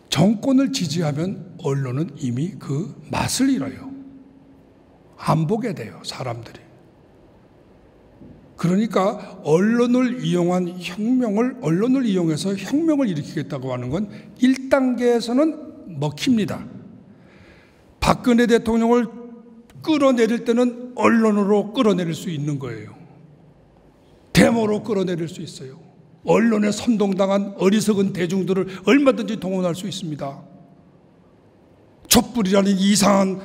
정권을 지지하면 언론은 이미 그 맛을 잃어요. 안 보게 돼요, 사람들이. 그러니까 언론을 이용해서 혁명을 일으키겠다고 하는 건 1단계에서는 먹힙니다. 박근혜 대통령을 끌어내릴 때는 언론으로 끌어내릴 수 있는 거예요. 데모로 끌어내릴 수 있어요. 언론에 선동당한 어리석은 대중들을 얼마든지 동원할 수 있습니다. 촛불이라는 이상한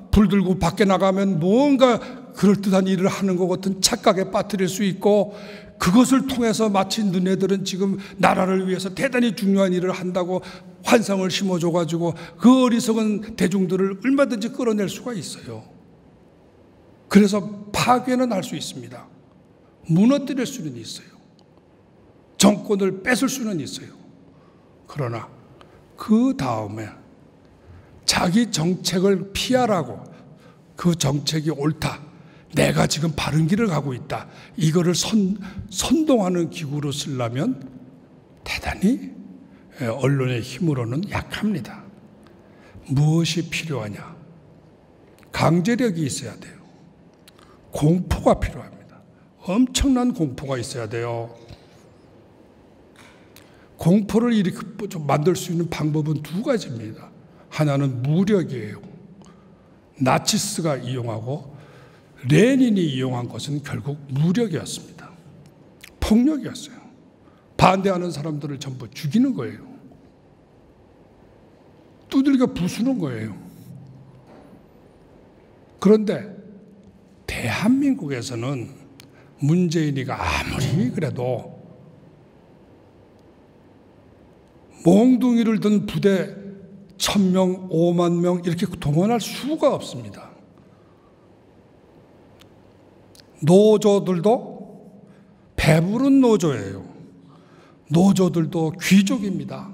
불 들고 밖에 나가면 뭔가 그럴듯한 일을 하는 것 같은 착각에 빠뜨릴 수 있고, 그것을 통해서 마치 너네들은 지금 나라를 위해서 대단히 중요한 일을 한다고 환상을 심어줘가지고 그 어리석은 대중들을 얼마든지 끌어낼 수가 있어요. 그래서 파괴는 할 수 있습니다. 무너뜨릴 수는 있어요. 정권을 뺏을 수는 있어요. 그러나 그 다음에 자기 정책을 피하라고, 그 정책이 옳다, 내가 지금 바른 길을 가고 있다, 이거를 선동하는 기구로 쓰려면 대단히 언론의 힘으로는 약합니다. 무엇이 필요하냐? 강제력이 있어야 돼요. 공포가 필요합니다. 엄청난 공포가 있어야 돼요. 공포를 이렇게 만들 수 있는 방법은 두 가지입니다. 하나는 무력이에요. 나치스가 이용하고 레닌이 이용한 것은 결국 무력이었습니다. 폭력이었어요. 반대하는 사람들을 전부 죽이는 거예요. 두들겨 부수는 거예요. 그런데 대한민국에서는 문재인이가 아무리 그래도 몽둥이를 든 부대 1000명, 5만 명 이렇게 동원할 수가 없습니다. 노조들도 배부른 노조예요. 노조들도 귀족입니다.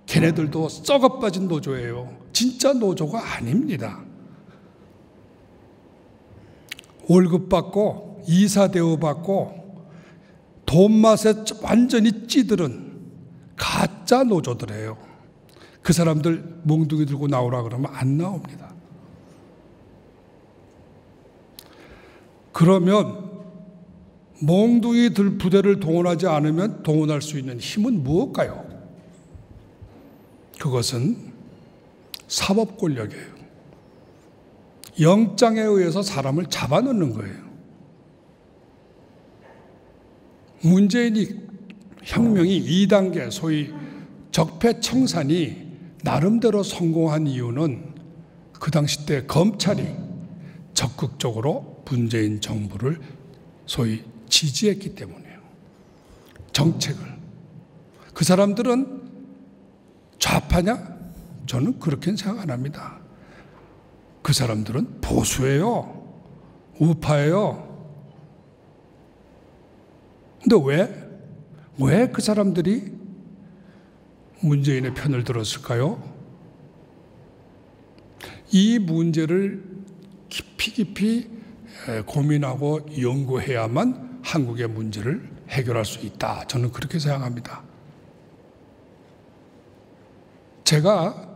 걔네들도 썩어빠진 노조예요. 진짜 노조가 아닙니다. 월급 받고 이사 대우 받고 돈 맛에 완전히 찌들은 가짜 노조들이에요. 그 사람들 몽둥이 들고 나오라 그러면 안 나옵니다. 그러면 몽둥이 들 부대를 동원하지 않으면 동원할 수 있는 힘은 무엇일까요? 그것은 사법 권력이에요. 영장에 의해서 사람을 잡아넣는 거예요. 문재인이 혁명이 2단계 소위 적폐청산이 나름대로 성공한 이유는 그 당시 때 검찰이 적극적으로 문재인 정부를 소위 지지했기 때문이에요. 정책을. 그 사람들은 좌파냐? 저는 그렇게는 생각 안 합니다. 그 사람들은 보수예요. 우파예요. 근데 왜 그 사람들이 문재인의 편을 들었을까요? 이 문제를 깊이 고민하고 연구해야만 한국의 문제를 해결할 수 있다. 저는 그렇게 생각합니다. 제가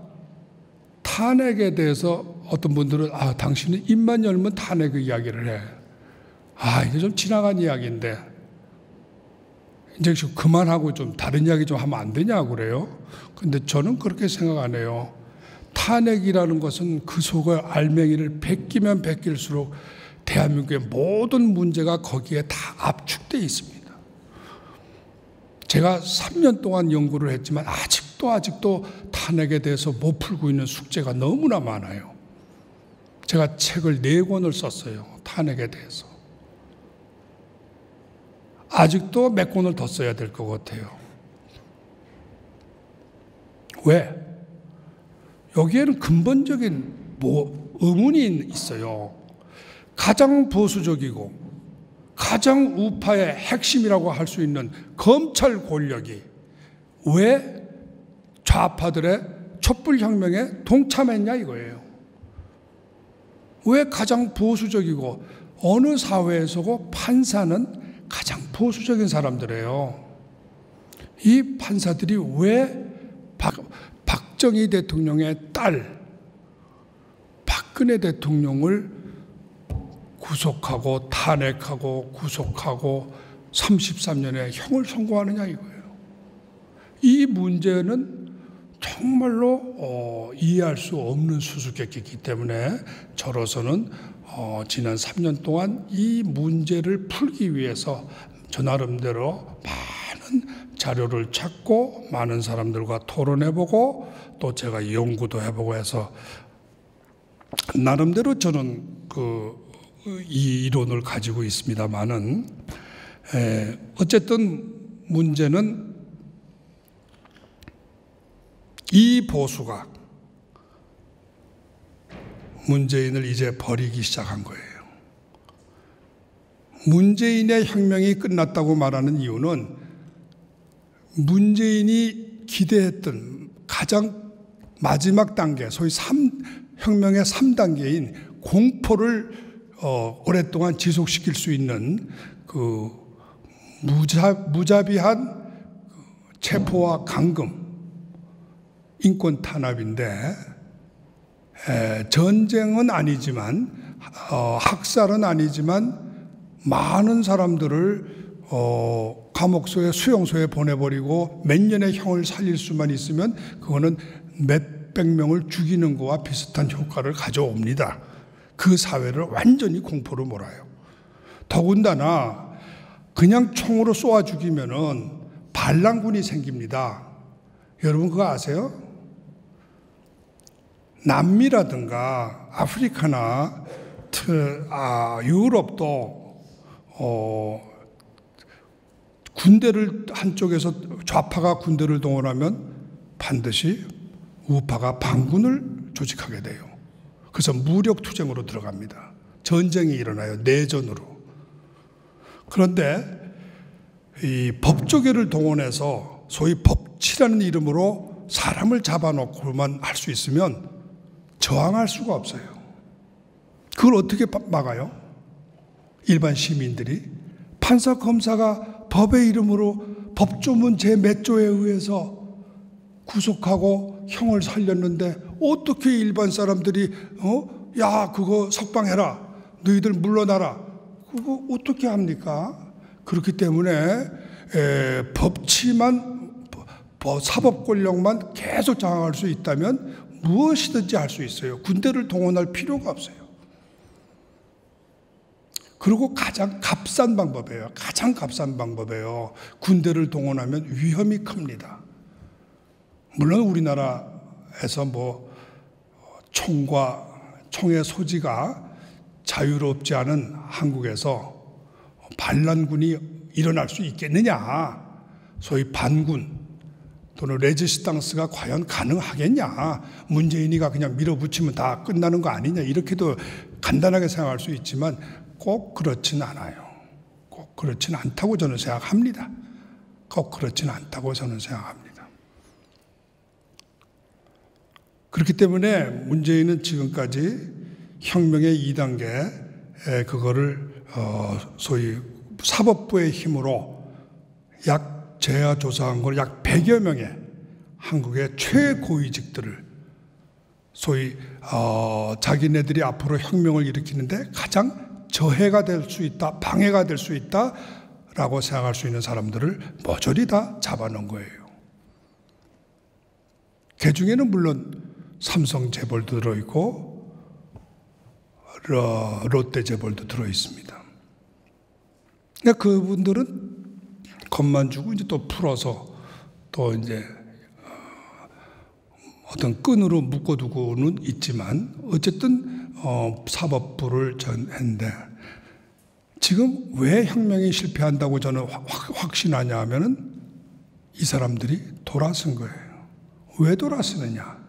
탄핵에 대해서 어떤 분들은 당신은 입만 열면 탄핵 이야기를 해. 이게 좀 지나간 이야기인데 이제 좀 그만하고 좀 다른 이야기 좀 하면 안 되냐고 그래요. 근데 저는 그렇게 생각 안 해요. 탄핵이라는 것은 그 속의 알맹이를 베끼면 베낄수록 대한민국의 모든 문제가 거기에 다 압축되어 있습니다. 제가 3년 동안 연구를 했지만 아직도 탄핵에 대해서 못 풀고 있는 숙제가 너무나 많아요. 제가 책을 4권을 썼어요. 탄핵에 대해서. 아직도 몇 권을 더 써야 될 것 같아요. 왜? 여기에는 근본적인 의문이 있어요. 가장 보수적이고 가장 우파의 핵심이라고 할 수 있는 검찰 권력이 왜 좌파들의 촛불혁명에 동참했냐 이거예요. 왜 가장 보수적이고 어느 사회에서고 판사는 가장 보수적인 사람들이에요. 이 판사들이 왜 박정희 대통령의 딸 박근혜 대통령을 구속하고 탄핵하고 구속하고 33년의 형을 선고하느냐 이거예요. 이 문제는 정말로 이해할 수 없는 수수께끼이기 때문에 저로서는 지난 3년 동안 이 문제를 풀기 위해서 저 나름대로 많은 자료를 찾고 많은 사람들과 토론해보고 또 제가 연구도 해보고 해서 나름대로 저는 이 이론을 가지고 있습니다만은 어쨌든 문제는 이 보수가 문재인을 이제 버리기 시작한 거예요. 문재인의 혁명이 끝났다고 말하는 이유는 문재인이 기대했던 가장 마지막 단계, 소위 혁명의 3단계인 공포를 오랫동안 지속시킬 수 있는 그 무자비한 체포와 감금, 인권 탄압인데 전쟁은 아니지만 학살은 아니지만 많은 사람들을 감옥소에 수용소에 보내버리고 몇 년의 형을 살릴 수만 있으면 그거는 몇백 명을 죽이는 것과 비슷한 효과를 가져옵니다. 그 사회를 완전히 공포로 몰아요. 더군다나 그냥 총으로 쏘아 죽이면은 반란군이 생깁니다. 여러분 그거 아세요? 남미라든가 아프리카나 유럽도 군대를 한쪽에서 좌파가 군대를 동원하면 반드시 우파가 반군을 조직하게 돼요. 그래서 무력투쟁으로 들어갑니다. 전쟁이 일어나요. 내전으로. 그런데 이 법조계를 동원해서 소위 법치라는 이름으로 사람을 잡아놓고만 할 수 있으면 저항할 수가 없어요. 그걸 어떻게 막아요? 일반 시민들이 판사 검사가 법의 이름으로 법조문 제 몇 조에 의해서 구속하고 형을 살렸는데 어떻게 일반 사람들이 야 그거 석방해라 너희들 물러나라 그거 어떻게 합니까? 그렇기 때문에 법치만 사법 권력만 계속 장악할 수 있다면 무엇이든지 할 수 있어요. 군대를 동원할 필요가 없어요. 그리고 가장 값싼 방법이에요. 가장 값싼 방법이에요. 군대를 동원하면 위험이 큽니다. 물론 우리나라에서 총의 소지가 자유롭지 않은 한국에서 반란군이 일어날 수 있겠느냐, 소위 반군 또는 레지스탕스가 과연 가능하겠냐, 문재인이가 그냥 밀어붙이면 다 끝나는 거 아니냐, 이렇게도 간단하게 생각할 수 있지만 꼭 그렇진 않아요. 꼭 그렇진 않다고 저는 생각합니다. 꼭 그렇진 않다고 저는 생각합니다. 그렇기 때문에 문재인은 지금까지 혁명의 2단계 그거를 소위 사법부의 힘으로 제가 조사한 걸 약 100여 명의 한국의 최고위직들을 소위 자기네들이 앞으로 혁명을 일으키는데 가장 저해가 될 수 있다, 방해가 될 수 있다라고 생각할 수 있는 사람들을 모조리 다 잡아놓은 거예요. 그 중에는 물론 삼성 재벌도 들어있고 롯데 재벌도 들어있습니다. 그러니까 그분들은 겁만 주고 이제 또 풀어서 또 이제 어떤 끈으로 묶어두고는 있지만 어쨌든 사법부를 했는데 지금 왜 혁명이 실패한다고 저는 확신하냐 하면은 이 사람들이 돌아선 거예요. 왜 돌아서느냐?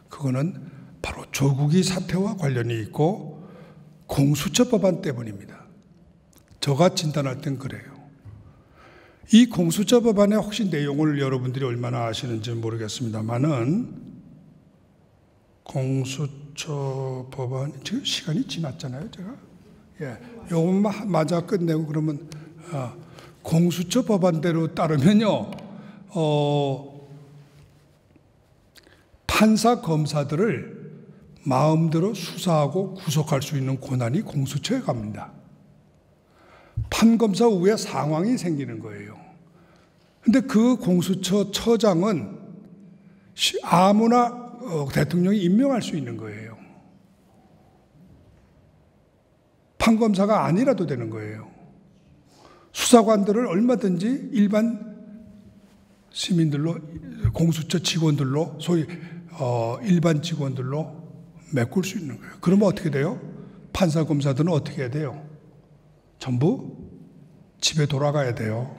그거는 바로 조국이 사태와 관련이 있고 공수처 법안 때문입니다. 제가 진단할 땐 그래요. 이 공수처 법안의 혹시 내용을 여러분들이 얼마나 아시는지 모르겠습니다만은 공수처 법안 지금 시간이 지났잖아요, 제가. 예, 요것만 맞아 끝내고 그러면 공수처 법안대로 따르면요, 판사 검사들을 마음대로 수사하고 구속할 수 있는 권한이 공수처에 갑니다. 판검사 후에 상황이 생기는 거예요. 근데 그 공수처 처장은 아무나 대통령이 임명할 수 있는 거예요. 판검사가 아니라도 되는 거예요. 수사관들을 얼마든지 일반 시민들로, 공수처 직원들로, 소위 일반 직원들로 메꿀 수 있는 거예요. 그러면 어떻게 돼요? 판사 검사들은 어떻게 해야 돼요? 전부 집에 돌아가야 돼요.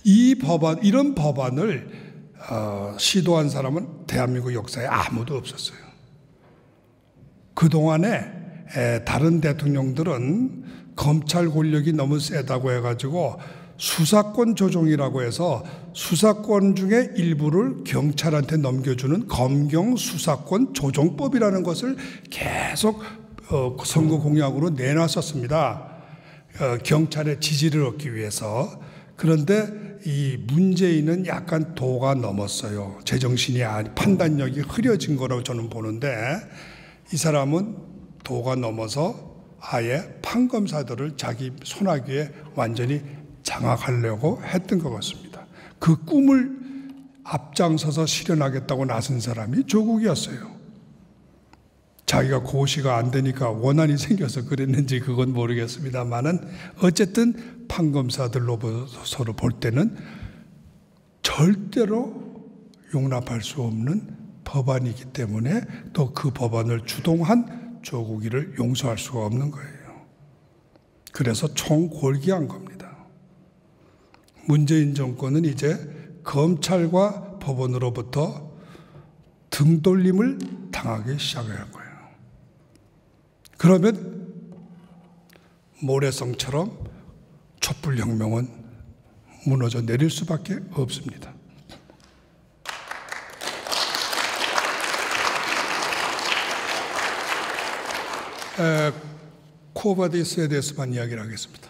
이런 법안을 시도한 사람은 대한민국 역사에 아무도 없었어요. 그동안에 다른 대통령들은 검찰 권력이 너무 세다고 해가지고 수사권 조정이라고 해서 수사권 중에 일부를 경찰한테 넘겨주는 검경 수사권 조정법이라는 것을 계속 선거 공약으로 내놨었습니다. 경찰의 지지를 얻기 위해서. 그런데 이 문재인은 약간 도가 넘었어요. 제정신이 판단력이 흐려진 거라고 저는 보는데 이 사람은 도가 넘어서 아예 판검사들을 자기 손아귀에 완전히 장악하려고 했던 것 같습니다. 그 꿈을 앞장서서 실현하겠다고 나선 사람이 조국이었어요. 자기가 고시가 안 되니까 원한이 생겨서 그랬는지 그건 모르겠습니다만은 어쨌든 판검사들로서로 볼 때는 절대로 용납할 수 없는 법안이기 때문에 또 그 법안을 주동한 조국이를 용서할 수가 없는 거예요. 그래서 총골기한 겁니다. 문재인 정권은 이제 검찰과 법원으로부터 등돌림을 당하기 시작할 거예요. 그러면 모래성처럼 촛불혁명은 무너져 내릴 수밖에 없습니다. 코바디스에 대해서만 이야기를 하겠습니다.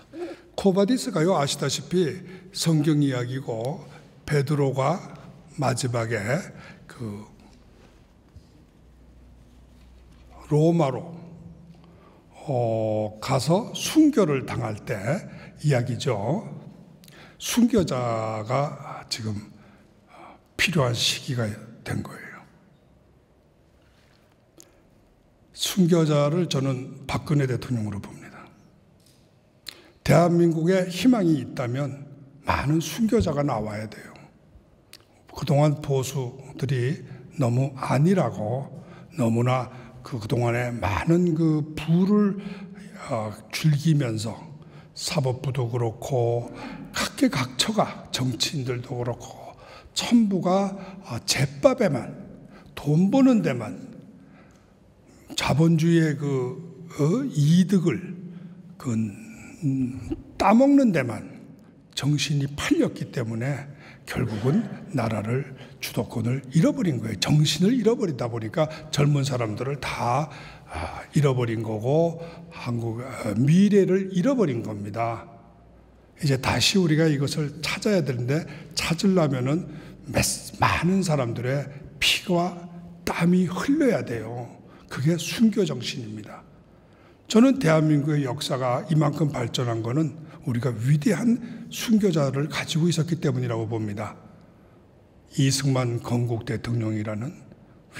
코바디스가요, 아시다시피 성경 이야기고 베드로가 마지막에 그 로마로 가서 순교를 당할 때 이야기죠. 순교자가 지금 필요한 시기가 된 거예요. 순교자를 저는 박근혜 대통령으로 봅니다. 대한민국에 희망이 있다면 많은 순교자가 나와야 돼요. 그동안 보수들이 너무 안일하고 너무나 그동안에 많은 그 부를 즐기면서 사법부도 그렇고 각계각처가 정치인들도 그렇고 전부가 잿밥에만 돈 버는 데만 자본주의의 이득을 따먹는 데만 정신이 팔렸기 때문에 결국은 나라를 주도권을 잃어버린 거예요. 정신을 잃어버리다 보니까 젊은 사람들을 다 잃어버린 거고 한국 미래를 잃어버린 겁니다. 이제 다시 우리가 이것을 찾아야 되는데 찾으려면은 많은 사람들의 피와 땀이 흘러야 돼요. 그게 순교 정신입니다. 저는 대한민국의 역사가 이만큼 발전한 것은 우리가 위대한 순교자를 가지고 있었기 때문이라고 봅니다. 이승만 건국 대통령이라는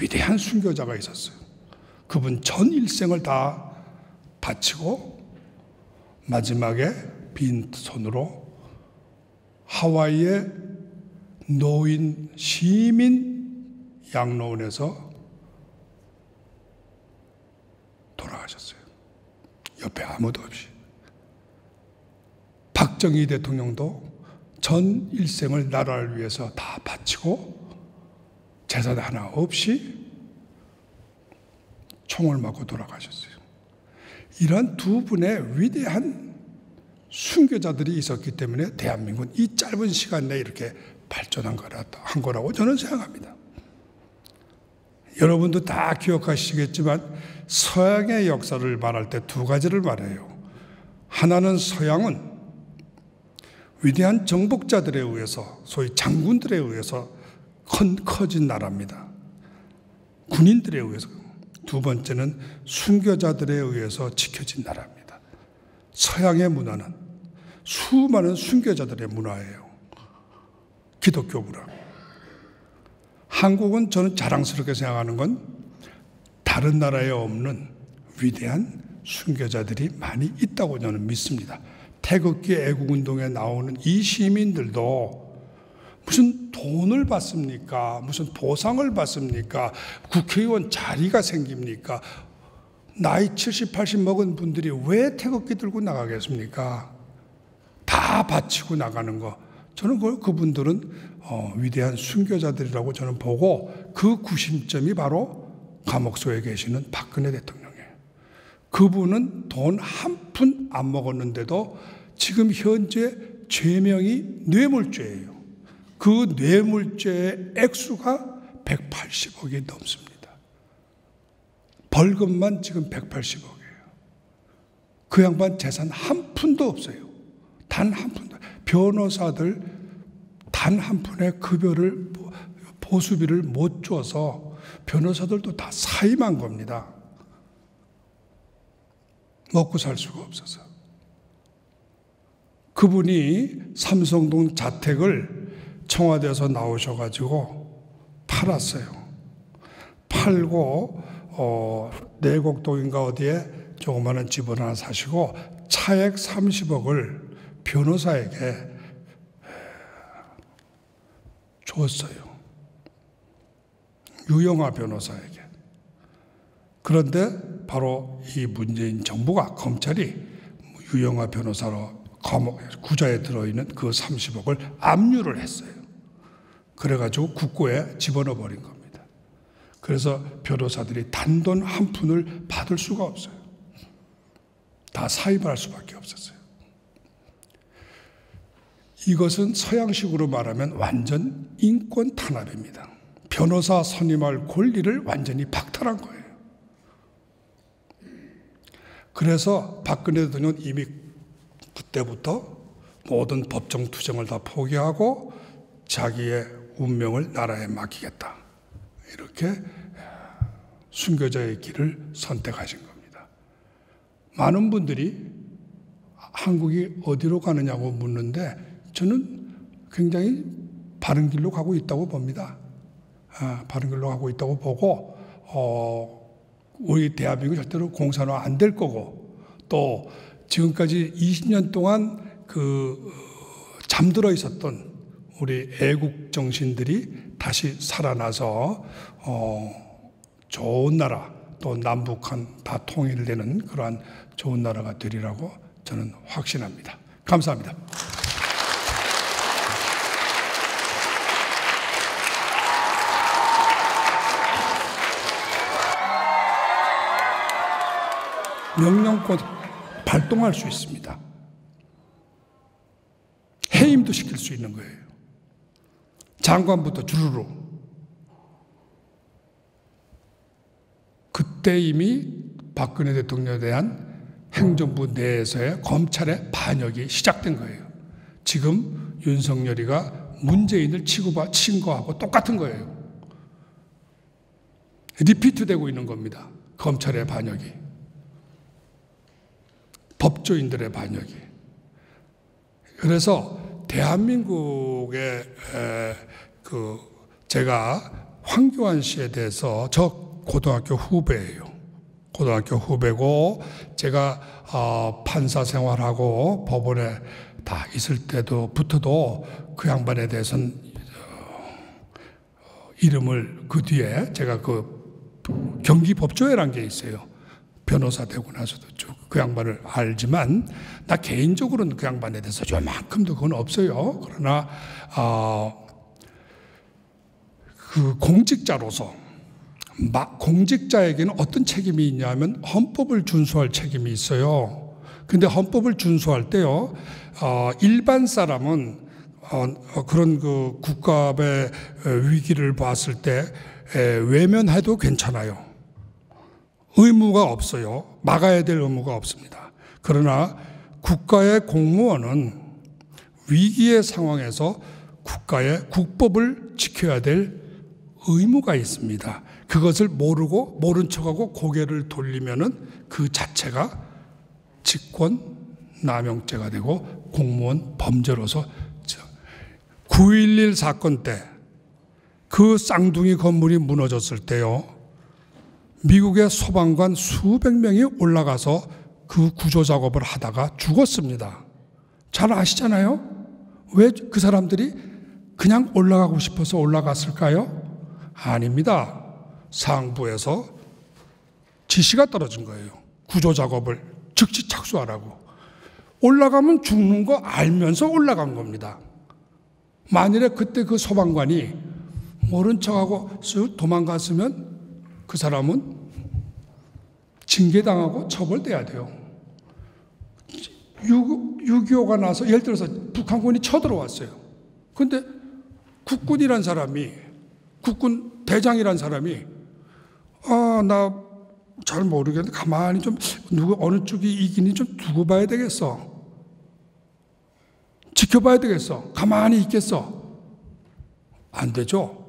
위대한 순교자가 있었어요. 그분 전 일생을 다 바치고 마지막에 빈손으로 하와이의 노인 시민 양로원에서 돌아가셨어요. 옆에 아무도 없이. 박정희 대통령도 전 일생을 나라를 위해서 다 바치고 재산 하나 없이 총을 맞고 돌아가셨어요. 이런 두 분의 위대한 순교자들이 있었기 때문에 대한민국은 이 짧은 시간 내에 이렇게 발전한 거라고 저는 생각합니다. 여러분도 다 기억하시겠지만 서양의 역사를 말할 때 두 가지를 말해요. 하나는 서양은 위대한 정복자들에 의해서 소위 장군들에 의해서 커진 나라입니다. 군인들에 의해서. 두 번째는 순교자들에 의해서 지켜진 나라입니다. 서양의 문화는 수많은 순교자들의 문화예요. 기독교 문화. 한국은 저는 자랑스럽게 생각하는 건 다른 나라에 없는 위대한 순교자들이 많이 있다고 저는 믿습니다. 태극기 애국운동에 나오는 이 시민들도 무슨 돈을 받습니까? 무슨 보상을 받습니까? 국회의원 자리가 생깁니까? 나이 70, 80 먹은 분들이 왜 태극기 들고 나가겠습니까? 다 바치고 나가는 거. 저는 그분들은 위대한 순교자들이라고 저는 보고 그 구심점이 바로 감옥소에 계시는 박근혜 대통령이에요. 그분은 돈 한 푼 안 먹었는데도 지금 현재 죄명이 뇌물죄예요. 그 뇌물죄의 액수가 180억이 넘습니다. 벌금만 지금 180억이에요. 그 양반 재산 한 푼도 없어요. 단 한 푼도. 변호사들 단 한 푼의 급여를 보수비를 못 줘서 변호사들도 다 사임한 겁니다. 먹고 살 수가 없어서. 그분이 삼성동 자택을 청와대에서 나오셔가지고 팔았어요. 팔고 내곡동인가 어디에 조그마한 집을 하나 사시고 차액 30억을 변호사에게 줬어요. 유영아 변호사에게. 그런데 바로 이 문재인 정부가 검찰이 유영아 변호사로 구자에 들어있는 그 30억을 압류를 했어요. 그래가지고 국고에 집어넣어 버린 겁니다. 그래서 변호사들이 단돈 한 푼을 받을 수가 없어요. 다 사임할 수밖에 없었어요. 이것은 서양식으로 말하면 완전 인권 탄압입니다. 변호사 선임할 권리를 완전히 박탈한 거예요. 그래서 박근혜 대통령은 이미 그때부터 모든 법정 투쟁을 다 포기하고 자기의 운명을 나라에 맡기겠다. 이렇게 순교자의 길을 선택하신 겁니다. 많은 분들이 한국이 어디로 가느냐고 묻는데 저는 굉장히 바른 길로 가고 있다고 봅니다. 바른 길로 가고 있다고 보고 우리 대한민국 절대로 공산화 안 될 거고, 또 지금까지 20년 동안 잠들어 있었던 우리 애국 정신들이 다시 살아나서 좋은 나라, 또 남북한 다 통일되는 그러한 좋은 나라가 되리라고 저는 확신합니다. 감사합니다. 명령권 발동할 수 있습니다. 해임도 시킬 수 있는 거예요. 장관부터 주르르. 그때 이미 박근혜 대통령에 대한 행정부 내에서의 검찰의 반역이 시작된 거예요. 지금 윤석열이가 문재인을 친 거하고 똑같은 거예요. 리피트되고 있는 겁니다. 검찰의 반역이. 법조인들의 반역이. 그래서 대한민국의 제가 황교안 씨에 대해서 저 고등학교 후배예요. 고등학교 후배고 제가 판사 생활하고 법원에 다 있을 때부터도 그 양반에 대해서는 이름을 그 뒤에 제가 경기법조회라는 게 있어요. 변호사 되고 나서도 쭉 그 양반을 알지만 나 개인적으로는 그 양반에 대해서 요만큼도 그건 없어요. 그러나 그 공직자로서 공직자에게는 어떤 책임이 있냐면 헌법을 준수할 책임이 있어요. 근데 헌법을 준수할 때요, 일반 사람은 그런 국가의 위기를 봤을 때 외면해도 괜찮아요. 의무가 없어요. 막아야 될 의무가 없습니다. 그러나 국가의 공무원은 위기의 상황에서 국가의 국법을 지켜야 될 의무가 있습니다. 그것을 모르고 모른 척하고 고개를 돌리면은 그 자체가 직권 남용죄가 되고 공무원 범죄로서 9.11 사건 때 그 쌍둥이 건물이 무너졌을 때요, 미국의 소방관 수백 명이 올라가서 그 구조 작업을 하다가 죽었습니다. 잘 아시잖아요? 왜 그 사람들이 그냥 올라가고 싶어서 올라갔을까요? 아닙니다. 상부에서 지시가 떨어진 거예요. 구조 작업을 즉시 착수하라고. 올라가면 죽는 거 알면서 올라간 겁니다. 만일에 그때 그 소방관이 모른 척하고 쓱 도망갔으면 그 사람은 징계당하고 처벌돼야 돼요. 6.25가 나서 예를 들어서 북한군이 쳐들어왔어요. 그런데 국군이란 사람이, 국군 대장이란 사람이 나 잘 모르겠는데 가만히 좀 어느 쪽이 이기니 좀 두고 봐야 되겠어. 지켜봐야 되겠어. 가만히 있겠어. 안 되죠.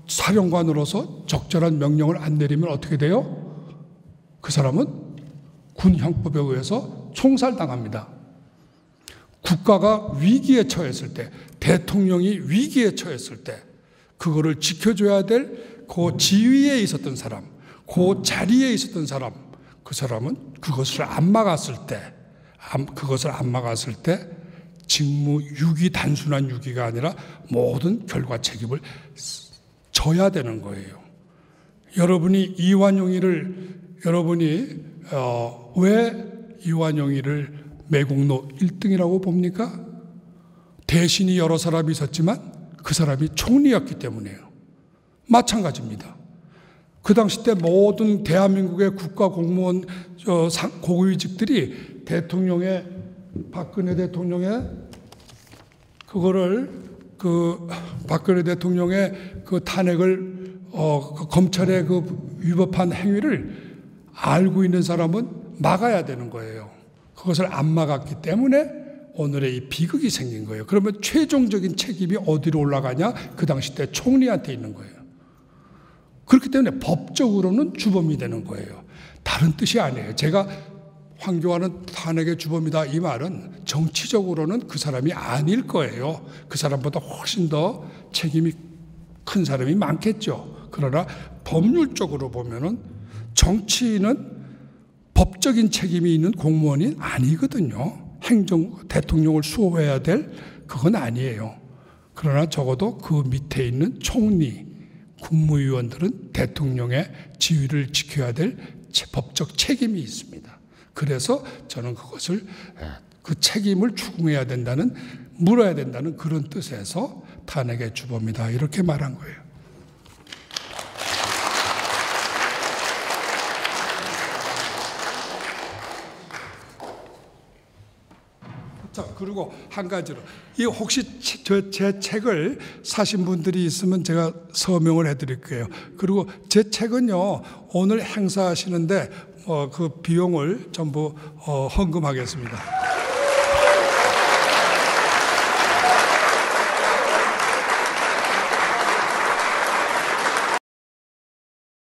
사령관으로서 적절한 명령을 안 내리면 어떻게 돼요? 그 사람은 군 형법에 의해서 총살당합니다. 국가가 위기에 처했을 때, 대통령이 위기에 처했을 때 그거를 지켜줘야 될 그 지위에 있었던 사람, 그 자리에 있었던 사람, 그 사람은 그것을 안 막았을 때 직무 유기, 단순한 유기가 아니라 모든 결과 책임을 져야 되는 거예요. 여러분이 왜 이완용이를 매국노 1등이라고 봅니까? 대신이 여러 사람이 있었지만 그 사람이 총리였기 때문이에요. 마찬가지입니다. 그 당시 때 모든 대한민국의 국가 공무원 고위직들이 박근혜 대통령의 박근혜 대통령의 탄핵을 검찰의 위법한 행위를 알고 있는 사람은 막아야 되는 거예요. 그것을 안 막았기 때문에 오늘의 이 비극이 생긴 거예요. 그러면 최종적인 책임이 어디로 올라가냐? 그 당시 때 총리한테 있는 거예요. 그렇기 때문에 법적으로는 주범이 되는 거예요. 다른 뜻이 아니에요. 제가 황교안은 탄핵의 주범이다 이 말은 정치적으로는 그 사람이 아닐 거예요. 그 사람보다 훨씬 더 책임이 큰 사람이 많겠죠. 그러나 법률적으로 보면은 정치인은 법적인 책임이 있는 공무원이 아니거든요. 대통령을 수호해야 될 그건 아니에요. 그러나 적어도 그 밑에 있는 총리, 국무위원들은 대통령의 지위를 지켜야 될 법적 책임이 있습니다. 그래서 저는 그것을 그 책임을 추궁해야 된다는, 물어야 된다는 그런 뜻에서 탄핵의 주범이다 이렇게 말한 거예요. 자, 그리고 한 가지로, 이 혹시 제 책을 사신 분들이 있으면 제가 서명을 해드릴게요. 그리고 제 책은요, 오늘 행사하시는데 그 비용을 전부 헌금하겠습니다.